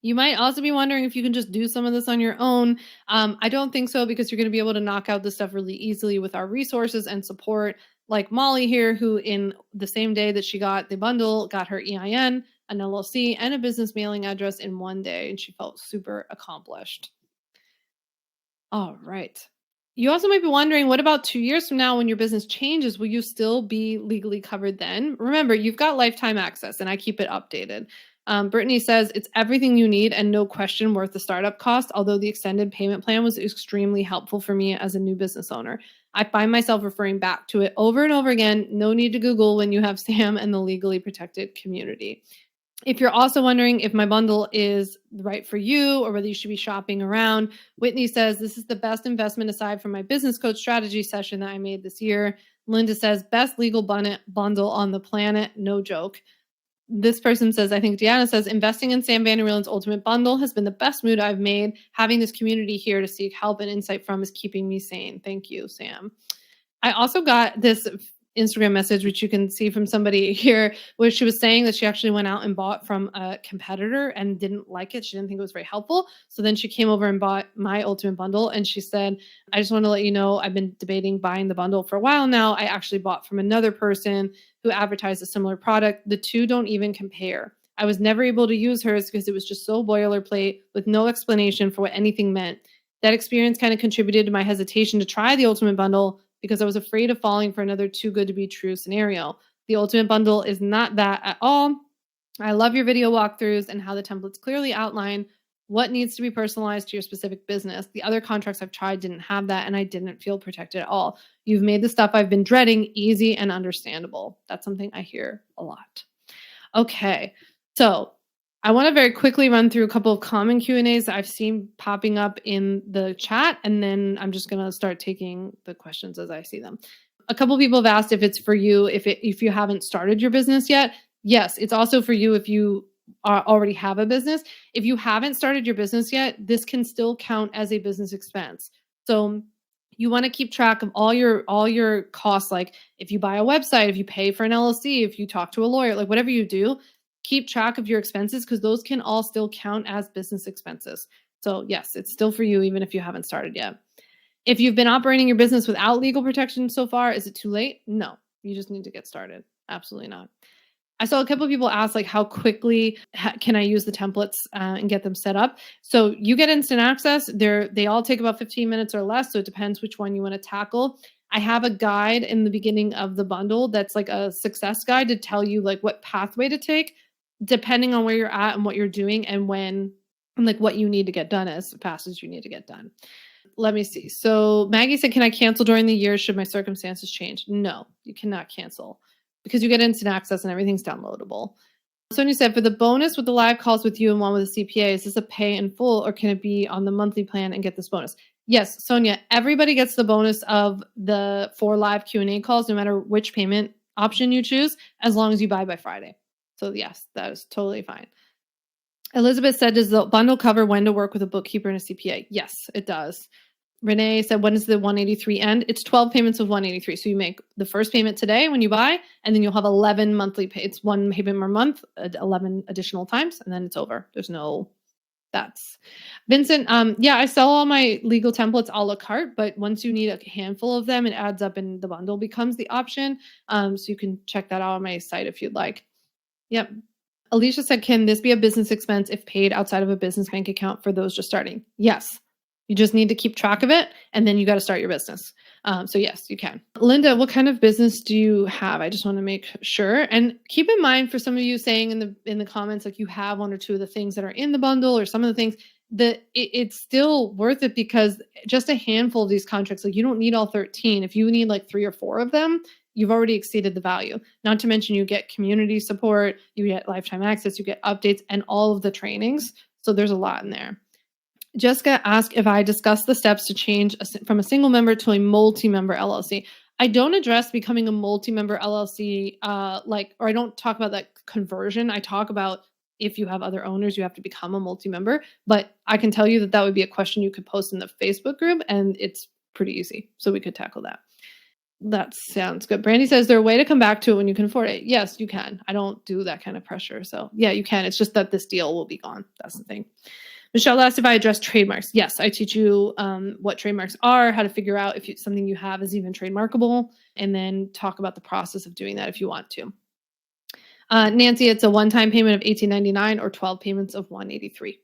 You might also be wondering if you can just do some of this on your own. I don't think so, because you're going to be able to knock out this stuff really easily with our resources and support, like Molly here, who in the same day that she got the bundle, got her EIN, an LLC, and a business mailing address in one day, and she felt super accomplished. All right. You also might be wondering, what about 2 years from now when your business changes? Will you still be legally covered then? Remember, you've got lifetime access, and I keep it updated. Brittany says, it's everything you need and no question worth the startup cost, although the extended payment plan was extremely helpful for me as a new business owner. I find myself referring back to it over and over again. No need to Google when you have Sam and the legally protected community. If you're also wondering if my bundle is right for you or whether you should be shopping around, Whitney says, this is the best investment aside from my business coach strategy session that I made this year. Linda says, best legal bundle on the planet. No joke. This person says, I think Deanna says, investing in Sam Vander Wielen's Ultimate Bundle has been the best move I've made. Having this community here to seek help and insight from is keeping me sane. Thank you, Sam. I also got this Instagram message, which you can see from somebody here, where she was saying that she actually went out and bought from a competitor and didn't like it. She didn't think it was very helpful. So then she came over and bought my Ultimate Bundle. And she said, I just want to let you know, I've been debating buying the bundle for a while now. I actually bought from another person who advertised a similar product. The two don't even compare. I was never able to use hers because it was just so boilerplate with no explanation for what anything meant. That experience kind of contributed to my hesitation to try the Ultimate Bundle because I was afraid of falling for another too good to be true scenario. The Ultimate Bundle is not that at all. I love your video walkthroughs and how the templates clearly outline what needs to be personalized to your specific business. The other contracts I've tried didn't have that, and I didn't feel protected at all. You've made the stuff I've been dreading easy and understandable. That's something I hear a lot. Okay, so I want to very quickly run through a couple of common Q&As that I've seen popping up in the chat, and then I'm just going to start taking the questions as I see them. A couple of people have asked if it's for you if you haven't started your business yet. Yes, it's also for you if you already have a business. If you haven't started your business yet, this can still count as a business expense. So you want to keep track of all your costs, like if you buy a website, if you pay for an LLC, if you talk to a lawyer, like whatever you do, keep track of your expenses because those can all still count as business expenses. So yes, it's still for you even if you haven't started yet. If you've been operating your business without legal protection so far, is it too late? No, you just need to get started. Absolutely not. I saw a couple of people ask like how quickly can I use the templates and get them set up. So you get instant access. They all take about 15 minutes or less. So it depends which one you want to tackle. I have a guide in the beginning of the bundle that's like a success guide to tell you like what pathway to take, depending on where you're at and what you're doing and when and like what you need to get done as fast as you need to get done. Let me see. So Maggie said, can I cancel during the year should my circumstances change? No, you cannot cancel because you get instant access and everything's downloadable. Sonia said, for the bonus with the live calls with you and one with a CPA, is this a pay in full or can it be on the monthly plan and get this bonus? Yes, Sonia, everybody gets the bonus of the 4 live Q&A calls, no matter which payment option you choose, as long as you buy by Friday. So yes, that is totally fine. Elizabeth said, does the bundle cover when to work with a bookkeeper and a CPA? Yes, it does. Renee said, when does the 183 end? It's 12 payments of 183. So you make the first payment today when you buy, and then you'll have 11 monthly pay. It's one payment per month, 11 additional times, and then it's over. There's no, that's Vincent. Yeah, I sell all my legal templates a la carte, but once you need a handful of them, it adds up and the bundle becomes the option. So you can check that out on my site if you'd like. Yep. Alicia said, can this be a business expense if paid outside of a business bank account for those just starting? Yes. You just need to keep track of it, and then you got to start your business. So yes, you can. Linda, what kind of business do you have? I just want to make sure. And keep in mind for some of you saying in the comments, like you have 1 or 2 of the things that are in the bundle or some of the things that it's still worth it because just a handful of these contracts, like you don't need all 13. If you need like 3 or 4 of them, you've already exceeded the value. Not to mention you get community support, you get lifetime access, you get updates and all of the trainings. So there's a lot in there. Jessica asked if I discussed the steps to change from a single member to a multi-member LLC. I don't address becoming a multi-member LLC, or I don't talk about that conversion. I talk about if you have other owners, you have to become a multi-member. But I can tell you that would be a question you could post in the Facebook group, and it's pretty easy. So we could tackle that. That sounds good. Brandy says, is there a way to come back to it when you can afford it? Yes, you can. I don't do that kind of pressure. So yeah, you can. It's just that this deal will be gone. That's the thing. Michelle asked if I address trademarks. Yes, I teach you what trademarks are, how to figure out if something you have is even trademarkable, and then talk about the process of doing that if you want to. Nancy, it's a one-time payment of $18.99 or 12 payments of $183.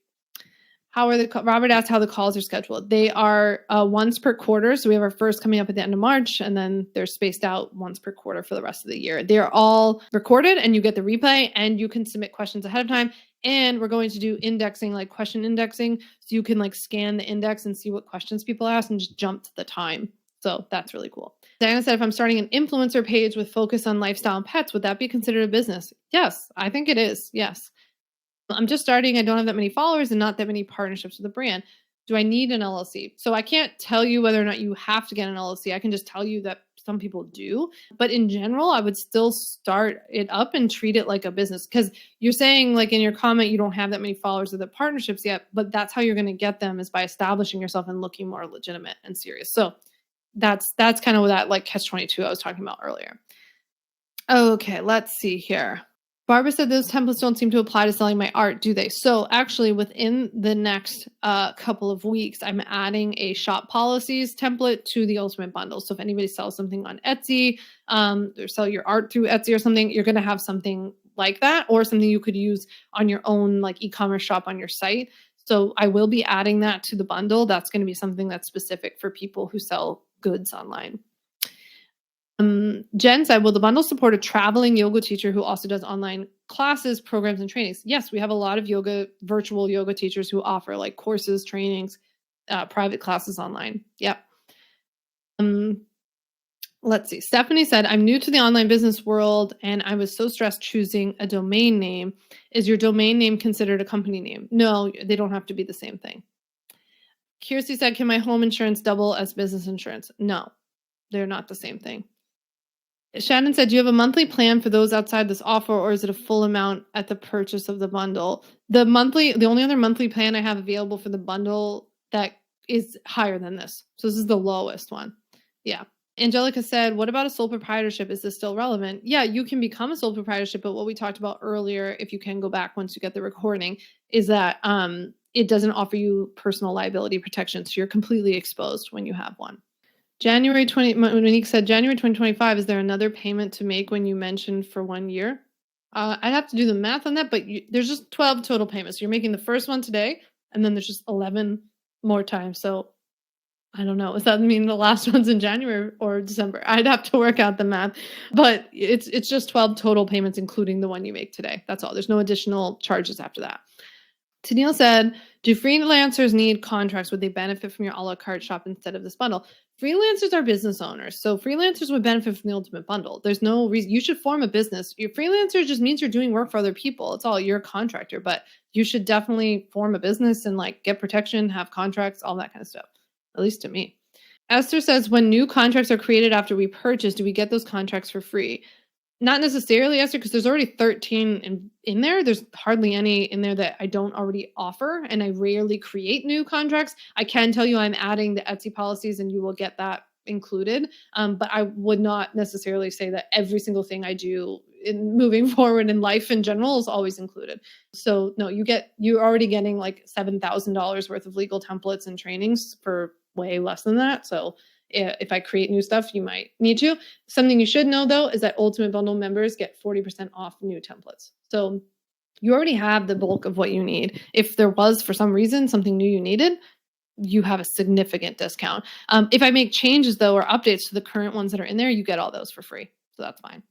Robert asked how the calls are scheduled. They are once per quarter. So we have our first coming up at the end of March, and then they're spaced out once per quarter for the rest of the year. They're all recorded and you get the replay and you can submit questions ahead of time. And we're going to do indexing, like question indexing. So you can like scan the index and see what questions people ask and just jump to the time. So that's really cool. Diana said, if I'm starting an influencer page with focus on lifestyle and pets, would that be considered a business? Yes, I think it is. Yes. I'm just starting. I don't have that many followers and not that many partnerships with the brand. Do I need an LLC? So I can't tell you whether or not you have to get an LLC. I can just tell you that some people do. But in general, I would still start it up and treat it like a business, because you're saying, like in your comment, you don't have that many followers or the partnerships yet, but that's how you're going to get them, is by establishing yourself and looking more legitimate and serious. So that's kind of what that like catch-22 I was talking about earlier. Okay, let's see here. Barbara said those templates don't seem to apply to selling my art, do they? So actually, within the next couple of weeks, I'm adding a shop policies template to the Ultimate Bundle. So if anybody sells something on Etsy, or sell your art through Etsy or something, you're going to have something like that, or something you could use on your own like e-commerce shop on your site. So I will be adding that to the bundle. That's going to be something that's specific for people who sell goods online. Jen said, will the bundle support a traveling yoga teacher who also does online classes, programs, and trainings? Yes, we have a lot of virtual yoga teachers who offer like courses, trainings, private classes online. Yep. Let's see. Stephanie said, I'm new to the online business world and I was so stressed choosing a domain name. Is your domain name considered a company name? No, they don't have to be the same thing. Kirsty said, can my home insurance double as business insurance? No, they're not the same thing. Shannon said, do you have a monthly plan for those outside this offer, or is it a full amount at the purchase of the bundle? The only other monthly plan I have available for the bundle that is higher than this. So this is the lowest one. Yeah. Angelica said, what about a sole proprietorship? Is this still relevant? Yeah, you can become a sole proprietorship, but what we talked about earlier, if you can go back once you get the recording, is that it doesn't offer you personal liability protection. So you're completely exposed when you have one. Monique said, January 2025, is there another payment to make when you mentioned for 1 year? I'd have to do the math on that, but there's just 12 total payments. You're making the first one today, and then there's just 11 more times. So I don't know. Does that mean the last one's in January or December? I'd have to work out the math, but it's just 12 total payments, including the one you make today. That's all. There's no additional charges after that. Tennille said, do freelancers need contracts? Would they benefit from your a la carte shop instead of this bundle? Freelancers are business owners, so freelancers would benefit from the Ultimate Bundle. There's no reason you should form a business. Your freelancer just means you're doing work for other people. It's all, you're a contractor, but you should definitely form a business and like get protection, have contracts, all that kind of stuff. At least to me. Esther says, when new contracts are created after we purchase, do we get those contracts for free? Not necessarily, Esther, because there's already 13 in there. There's hardly any in there that I don't already offer, and I rarely create new contracts. I can tell you I'm adding the Etsy policies, and you will get that included. But I would not necessarily say that every single thing I do in moving forward in life in general is always included. So no, you're already getting like $7,000 worth of legal templates and trainings for way less than that. So if I create new stuff, you might need to. Something you should know, though, is that Ultimate Bundle members get 40% off new templates. So you already have the bulk of what you need. If there was, for some reason, something new you needed, you have a significant discount. If I make changes, though, or updates to the current ones that are in there, you get all those for free. So that's fine.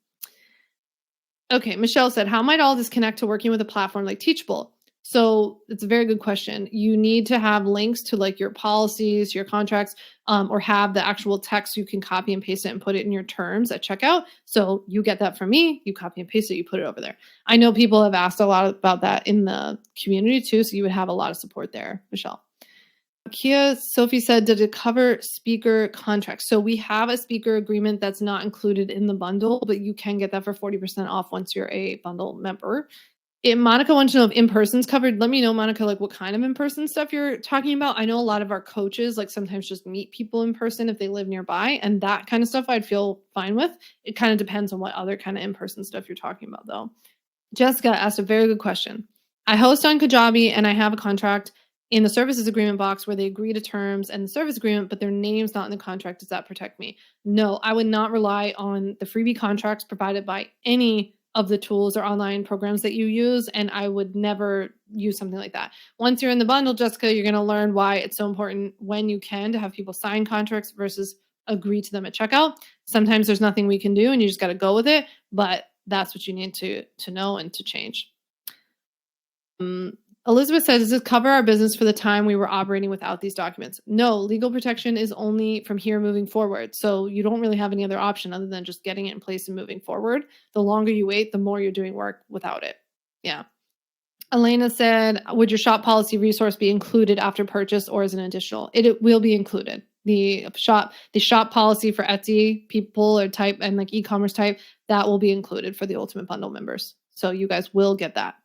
Okay, Michelle said, how might all this connect to working with a platform like Teachable? So it's a very good question. You need to have links to like your policies, your contracts, or have the actual text. You can copy and paste it and put it in your terms at checkout. So you get that from me, you copy and paste it, you put it over there. I know people have asked a lot about that in the community too. So you would have a lot of support there, Michelle. Sophie said, did it cover speaker contracts? So we have a speaker agreement that's not included in the bundle, but you can get that for 40% off once you're a bundle member. Monica wants to know if in-person's covered. Let me know, Monica, like what kind of in-person stuff you're talking about. I know a lot of our coaches like sometimes just meet people in person if they live nearby, and that kind of stuff I'd feel fine with. It kind of depends on what other kind of in-person stuff you're talking about, though. Jessica asked a very good question. I host on Kajabi and I have a contract in the services agreement box where they agree to terms and the service agreement, but their name's not in the contract. Does that protect me? No, I would not rely on the freebie contracts provided by any of the tools or online programs that you use, and I would never use something like that. Once you're in the bundle, Jessica, you're going to learn why it's so important when you can to have people sign contracts versus agree to them at checkout. Sometimes there's nothing we can do and you just got to go with it, but that's what you need to know and to change. Elizabeth says, does this cover our business for the time we were operating without these documents? No, legal protection is only from here moving forward. So you don't really have any other option other than just getting it in place and moving forward. The longer you wait, the more you're doing work without it. Yeah. Elena said, would your shop policy resource be included after purchase or as an additional? It will be included. The shop policy for Etsy people or type and like e-commerce type, that will be included for the Ultimate Bundle members. So you guys will get that.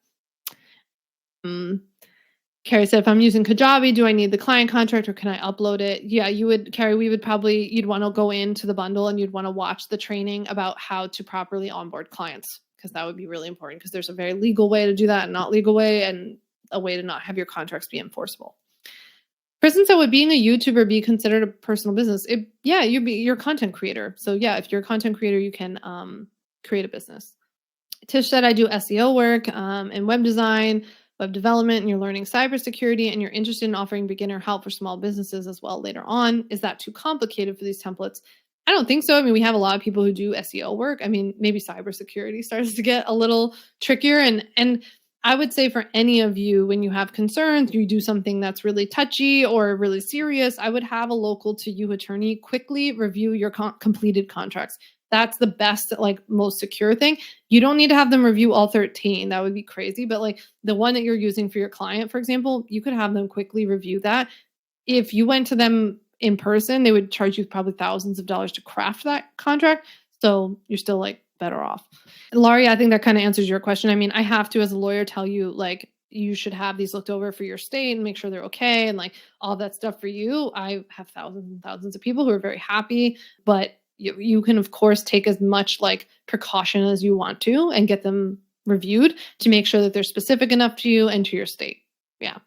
Carrie said, if I'm using Kajabi, do I need the client contract or can I upload it? Yeah, you would, Carrie, you'd want to go into the bundle and you'd want to watch the training about how to properly onboard clients, because that would be really important, because there's a very legal way to do that and not legal way, and a way to not have your contracts be enforceable. Kristen said, would being a YouTuber be considered a personal business? You're a content creator. So yeah, if you're a content creator, you can create a business. Tish said, I do SEO work and web design, web development, and you're learning cybersecurity, and you're interested in offering beginner help for small businesses as well later on. Is that too complicated for these templates? I don't think so. I mean, we have a lot of people who do SEO work. I mean, maybe cybersecurity starts to get a little trickier. And I would say for any of you, when you have concerns, you do something that's really touchy or really serious, I would have a local to you attorney quickly review your completed contracts. That's the best, like most secure thing. You don't need to have them review all 13. That would be crazy. But like the one that you're using for your client, for example, you could have them quickly review that. If you went to them in person, they would charge you probably thousands of dollars to craft that contract. So you're still like better off. And Laurie, I think that kind of answers your question. I mean, I have to, as a lawyer, tell you like you should have these looked over for your state and make sure they're okay and like all that stuff for you. I have thousands and thousands of people who are very happy, but you can of course take as much like precaution as you want to and get them reviewed to make sure that they're specific enough to you and to your state. Yeah.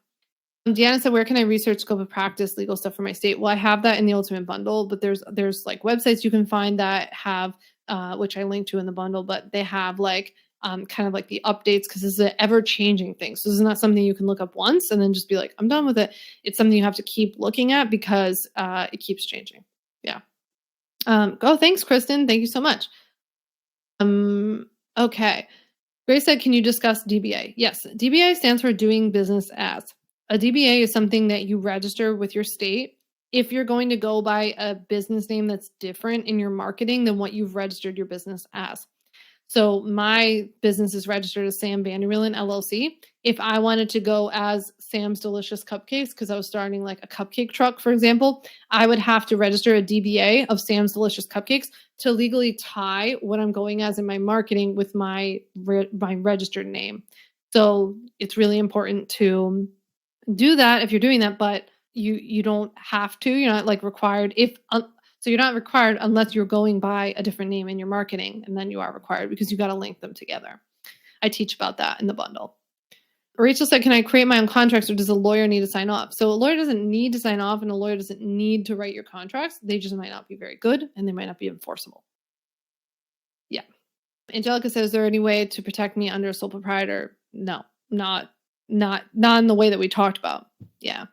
Deanna said, where can I research scope of practice, legal stuff for my state? Well, I have that in the Ultimate Bundle, but there's like websites you can find that have, which I linked to in the bundle, but they have like kind of like the updates, because this is an ever-changing thing. So this is not something you can look up once and then just be like, I'm done with it. It's something you have to keep looking at because it keeps changing. Yeah. Thanks, Kristen. Thank you so much. Okay. Grace said, can you discuss DBA? Yes. DBA stands for doing business as. A DBA is something that you register with your state if you're going to go by a business name that's different in your marketing than what you've registered your business as. So my business is registered as Sam Vander Wielen LLC. If I wanted to go as Sam's Delicious Cupcakes, because I was starting like a cupcake truck, for example, I would have to register a DBA of Sam's Delicious Cupcakes to legally tie what I'm going as in my marketing with my registered name. So it's really important to do that if you're doing that, but you don't have to. You're not like required so you're not required unless you're going by a different name in your marketing, and then you are required because you got to link them together. I teach about that in the bundle. Rachel said, can I create my own contracts or does a lawyer need to sign off? So a lawyer doesn't need to sign off and a lawyer doesn't need to write your contracts. They just might not be very good and they might not be enforceable. Yeah. Angelica says, is there any way to protect me under a sole proprietor? No, not in the way that we talked about. Yeah.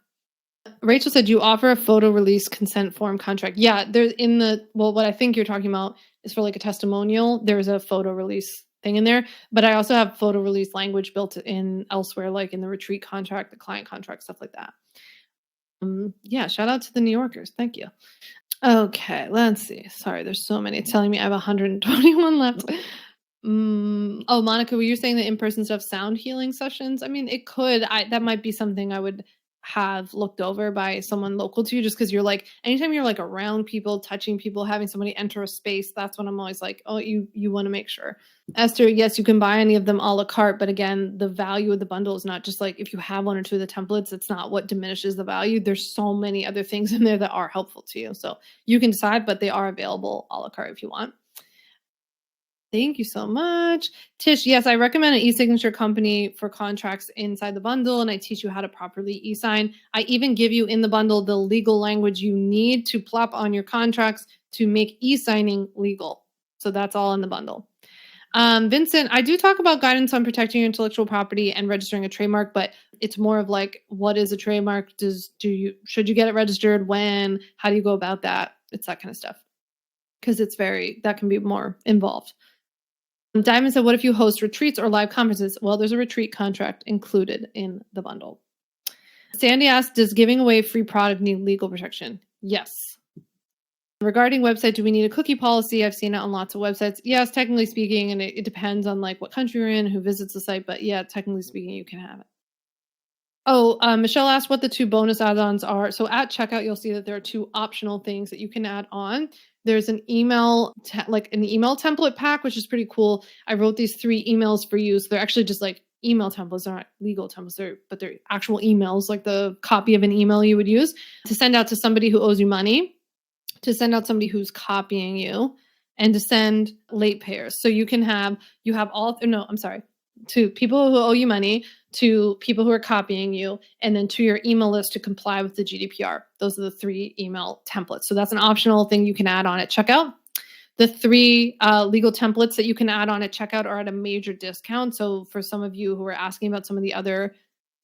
Rachel said, you offer a photo release consent form contract. Yeah, there's what I think you're talking about is for like a testimonial. There's a photo release thing in there, but I also have photo release language built in elsewhere, like in the retreat contract, the client contract, stuff like that. Yeah, shout out to the New Yorkers. Thank you. Okay, let's see. Sorry, there's so many. It's telling me I have 121 left. Oh, Monica, were you saying that in-person stuff sound healing sessions? I mean, it could. That might be something I would have looked over by someone local to you, just because you're like, anytime you're like around people, touching people, having somebody enter a space, that's when I'm always like, oh, you want to make sure. Esther, yes, you can buy any of them a la carte, but again, the value of the bundle is not just like if you have one or two of the templates, it's not what diminishes the value. There's so many other things in there that are helpful to you. So you can decide, but they are available a la carte if you want. Thank you so much. Tish, yes, I recommend an e-signature company for contracts inside the bundle, and I teach you how to properly e-sign. I even give you in the bundle the legal language you need to plop on your contracts to make e-signing legal. So that's all in the bundle. Vincent, I do talk about guidance on protecting your intellectual property and registering a trademark, but it's more of like, what is a trademark? Should you get it registered? When? How do you go about that? It's that kind of stuff. Because that can be more involved. Diamond said, what if you host retreats or live conferences? Well, there's a retreat contract included in the bundle. Sandy asked, does giving away free product need legal protection? Yes. Regarding website, do we need a cookie policy? I've seen it on lots of websites. Yes, technically speaking, and it depends on like what country you're in, who visits the site, but yeah, technically speaking, you can have it. Oh, Michelle asked what the 2 bonus add-ons are. So at checkout, you'll see that there are 2 optional things that you can add on. There's an email, like an email template pack, which is pretty cool. I wrote these 3 emails for you. So they're actually just like email templates. They're not legal templates, but they're actual emails, like the copy of an email you would use to send out to somebody who owes you money, to send out somebody who's copying you, and to send late payers. So you have all, no, I'm sorry, to people who owe you money, to people who are copying you, and then to your email list to comply with the GDPR. Those are the 3 email templates. So that's an optional thing you can add on at checkout. The 3 legal templates that you can add on at checkout are at a major discount. So for some of you who are asking about some of the other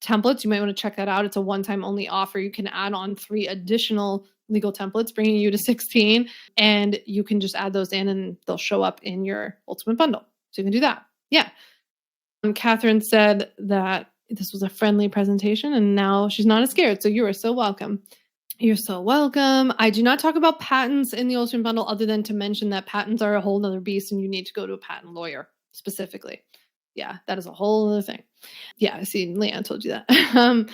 templates, you might want to check that out. It's a one-time only offer. You can add on 3 additional legal templates, bringing you to 16, and you can just add those in and they'll show up in your ultimate bundle. So you can do that. Yeah. Catherine said that this was a friendly presentation and now she's not as scared. So you are so welcome. You're so welcome. I do not talk about patents in the ultimate bundle other than to mention that patents are a whole nother beast and you need to go to a patent lawyer specifically. Yeah, that is a whole other thing. Yeah, I see. Leanne told you that.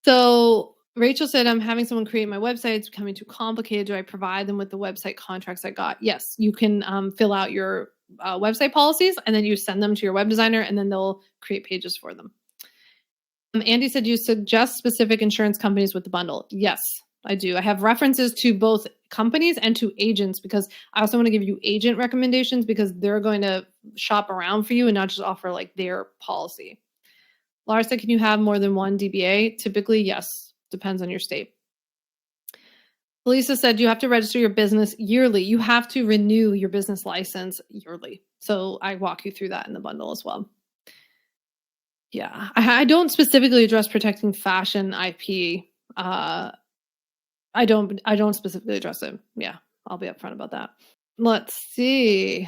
So Rachel said, I'm having someone create my website. It's becoming too complicated. Do I provide them with the website contracts I got? Yes, you can fill out your website policies and then you send them to your web designer and then they'll create pages for them. Andy said, you suggest specific insurance companies with the bundle. Yes, I do. I have references to both companies and to agents because I also want to give you agent recommendations because they're going to shop around for you and not just offer like their policy. Laura said, can you have more than 1 DBA? Typically, yes. Depends on your state. Lisa said, you have to register your business yearly. You have to renew your business license yearly. So I walk you through that in the bundle as well. Yeah, I don't specifically address protecting fashion IP. I don't specifically address it. Yeah, I'll be upfront about that. Let's see.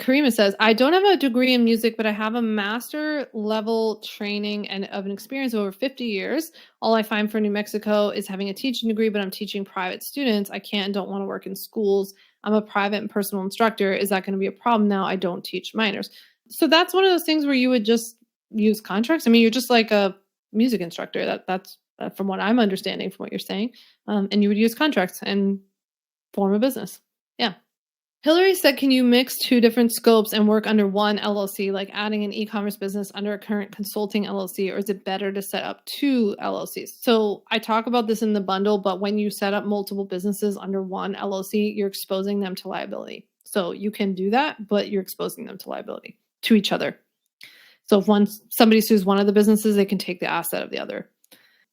Karima says, I don't have a degree in music, but I have a master level training and of an experience of over 50 years. All I find for New Mexico is having a teaching degree, but I'm teaching private students. I can't and don't want to work in schools. I'm a private and personal instructor. Is that going to be a problem now? I don't teach minors. So that's one of those things where you would just use contracts. I mean, you're just like a music instructor. That's from what I'm understanding from what you're saying. And you would use contracts and form a business. Yeah. Hillary said, can you mix 2 different scopes and work under one LLC, like adding an e-commerce business under a current consulting LLC, or is it better to set up 2 LLCs? So I talk about this in the bundle, but when you set up multiple businesses under one LLC, you're exposing them to liability. So you can do that, but you're exposing them to liability to each other. So if somebody sues one of the businesses, they can take the asset of the other.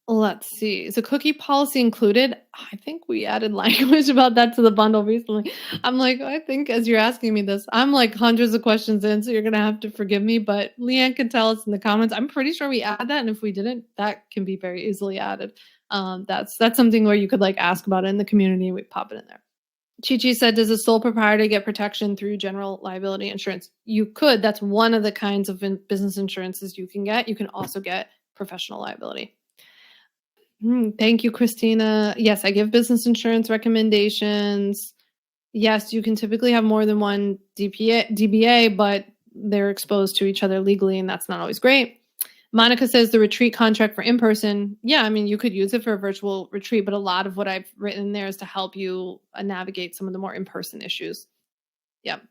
Let's see. Is a cookie policy included? I think we added language about that to the bundle recently. I'm like, I think as you're asking me this, I'm like hundreds of questions in, so you're going to have to forgive me. But Leanne can tell us in the comments. I'm pretty sure we add that. And if we didn't, that can be very easily added. That's something where you could like ask about it in the community and we pop it in there. Chi said, does a sole proprietor get protection through general liability insurance? You could. That's one of the kinds of business insurances you can get. You can also get professional liability. Thank you, Christina. Yes, I give business insurance recommendations. Yes, you can typically have more than one DBA, but they're exposed to each other legally, and that's not always great. Monica says the retreat contract for in-person. Yeah, I mean, you could use it for a virtual retreat, but a lot of what I've written there is to help you navigate some of the more in-person issues. Yep.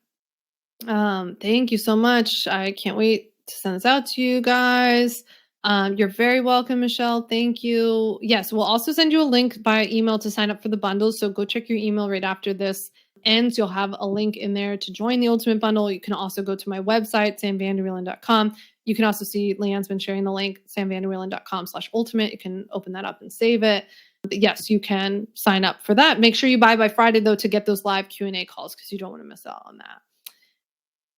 Thank you so much. I can't wait to send this out to you guys. You're very welcome, Michelle. Thank you. Yes, we'll also send you a link by email to sign up for the bundle. So go check your email right after this ends. You'll have a link in there to join the Ultimate Bundle. You can also go to my website, samvanderwielen.com. You can also see Leanne's been sharing the link, samvanderwielen.com/ultimate. You can open that up and save it. But yes, you can sign up for that. Make sure you buy by Friday, though, to get those live Q&A calls because you don't want to miss out on that.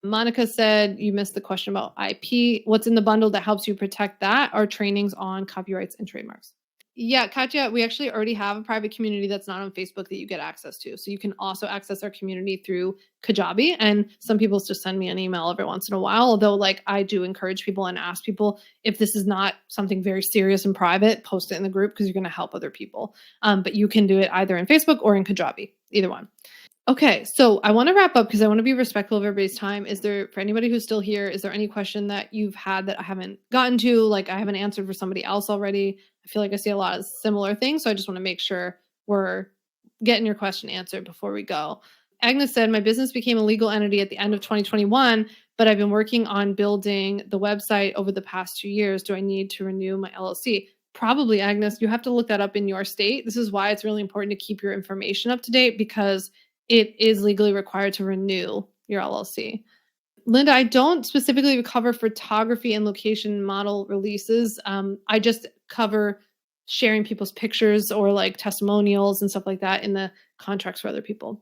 Monica said you missed the question about IP. What's in the bundle that helps you protect that are trainings on copyrights and trademarks. Yeah, Katya, we actually already have a private community that's not on Facebook that you get access to. So you can also access our community through Kajabi. And some people just send me an email every once in a while. Although like I do encourage people and ask people if this is not something very serious and private, post it in the group because you're going to help other people. But you can do it either in Facebook or in Kajabi. either one. Okay, so I want to wrap up because I want to be respectful of everybody's time. Is there, for anybody who's still here, is there any question that you've had that I haven't gotten to, like I haven't answered for somebody else already? I feel like I see a lot of similar things, so I just want to make sure we're getting your question answered before we go. Agnes said, my business became a legal entity at the end of 2021, but I've been working on building the website over the past 2 years. Do I need to renew my LLC? Probably, Agnes. You have to look that up in your state. This is why it's really important to keep your information up to date because it is legally required to renew your LLC. Linda, I don't specifically cover photography and location model releases. I just cover sharing people's pictures or like testimonials and stuff like that in the contracts for other people.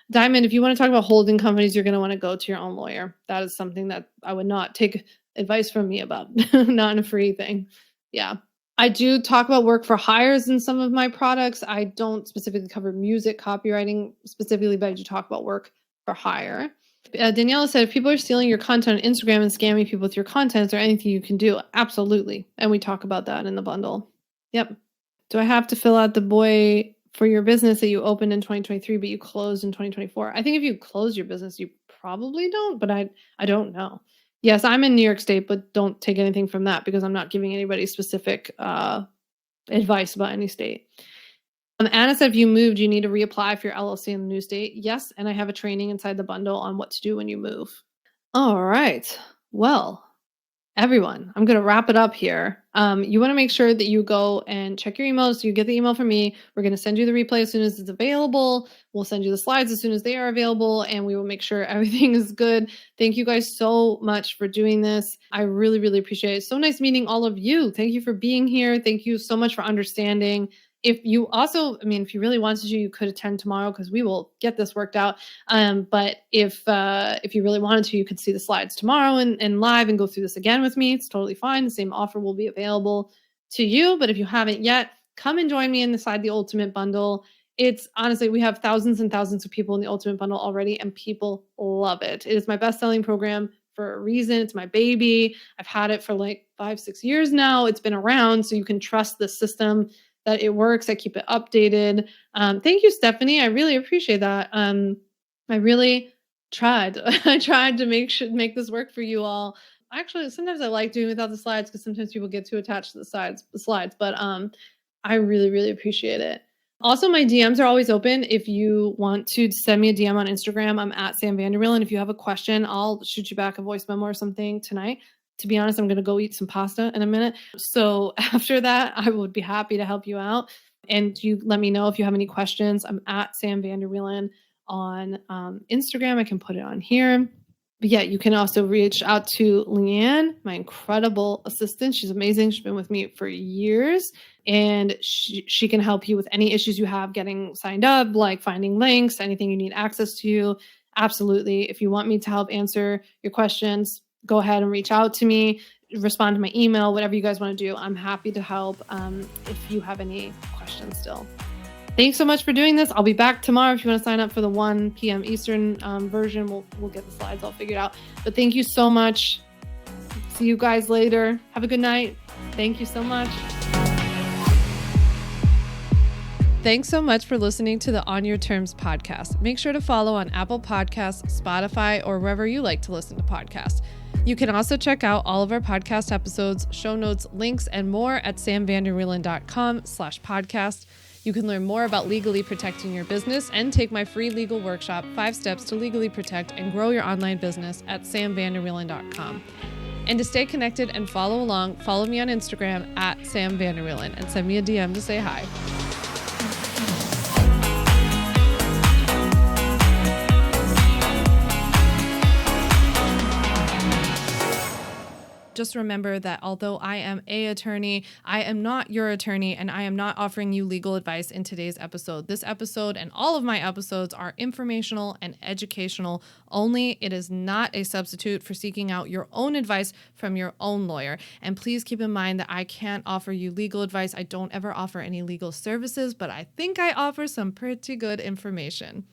Diamond, if you want to talk about holding companies, you're going to want to go to your own lawyer. That is something that I would not take advice from me about, not a free thing. Yeah. I do talk about work for hires in some of my products. I don't specifically cover music copywriting specifically, but I do talk about work for hire. Daniela said, if people are stealing your content on Instagram and scamming people with your content, is there anything you can do? Absolutely. And we talk about that in the bundle. Yep. Do I have to fill out the boy for your business that you opened in 2023, but you closed in 2024? I think if you close your business, you probably don't, but I don't know. Yes, I'm in New York State, but don't take anything from that because I'm not giving anybody specific advice about any state. Anna said, if you moved, you need to reapply for your LLC in the new state. Yes, and I have a training inside the bundle on what to do when you move. All right. Well, everyone, I'm going to wrap it up here. You want to make sure that you go and check your emails. So you get the email from me. We're going to send you the replay as soon as it's available. We'll send you the slides as soon as they are available, and we will make sure everything is good. Thank you guys so much for doing this. I really, really appreciate it. So nice meeting all of you. Thank you for being here. Thank you so much for understanding. If you also, I mean, if you really wanted to, you could attend tomorrow because we will get this worked out. But if you really wanted to, you could see the slides tomorrow and live and go through this again with me. It's totally fine. The same offer will be available to you. But if you haven't yet, come and join me inside the Ultimate Bundle. It's honestly, we have thousands and thousands of people in the Ultimate Bundle already, and people love it. It is my best-selling program for a reason. It's my baby. I've had it for like 5-6 years now. It's been around, so you can trust the system that it works. I keep it updated. Thank you, Stephanie. I really appreciate that. I really tried. I tried to make this work for you all. Actually, sometimes I like doing without the slides because sometimes people get too attached to the slides. But I really, really appreciate it. Also, my DMs are always open. If you want to send me a DM on Instagram, I'm at Sam Vander. And if you have a question, I'll shoot you back a voice memo or something tonight. To be honest, I'm going to go eat some pasta in a minute. So after that, I would be happy to help you out. And you let me know if you have any questions. I'm at Sam Vander on Instagram. I can put it on here. But yeah, you can also reach out to Leanne, my incredible assistant. She's amazing. She's been with me for years. And she can help you with any issues you have getting signed up, like finding links, anything you need access to. Absolutely. If you want me to help answer your questions, go ahead and reach out to me, respond to my email, whatever you guys want to do. I'm happy to help if you have any questions still. Thanks so much for doing this. I'll be back tomorrow if you want to sign up for the 1 p.m. Eastern version. We'll get the slides all figured out. But thank you so much. See you guys later. Have a good night. Thank you so much. Thanks so much for listening to the On Your Terms podcast. Make sure to follow on Apple Podcasts, Spotify, or wherever you like to listen to podcasts. You can also check out all of our podcast episodes, show notes, links, and more at samvanderwielen.com/podcast. You can learn more about legally protecting your business and take my free legal workshop, 5 Steps to Legally Protect and Grow Your Online Business at samvanderwielen.com. And to stay connected and follow along, follow me on Instagram at samvanderwielen and send me a DM to say hi. Just remember that although I am an attorney, I am not your attorney, and I am not offering you legal advice in today's episode. This episode and all of my episodes are informational and educational only. It is not a substitute for seeking out your own advice from your own lawyer. And please keep in mind that I can't offer you legal advice. I don't ever offer any legal services, but I think I offer some pretty good information.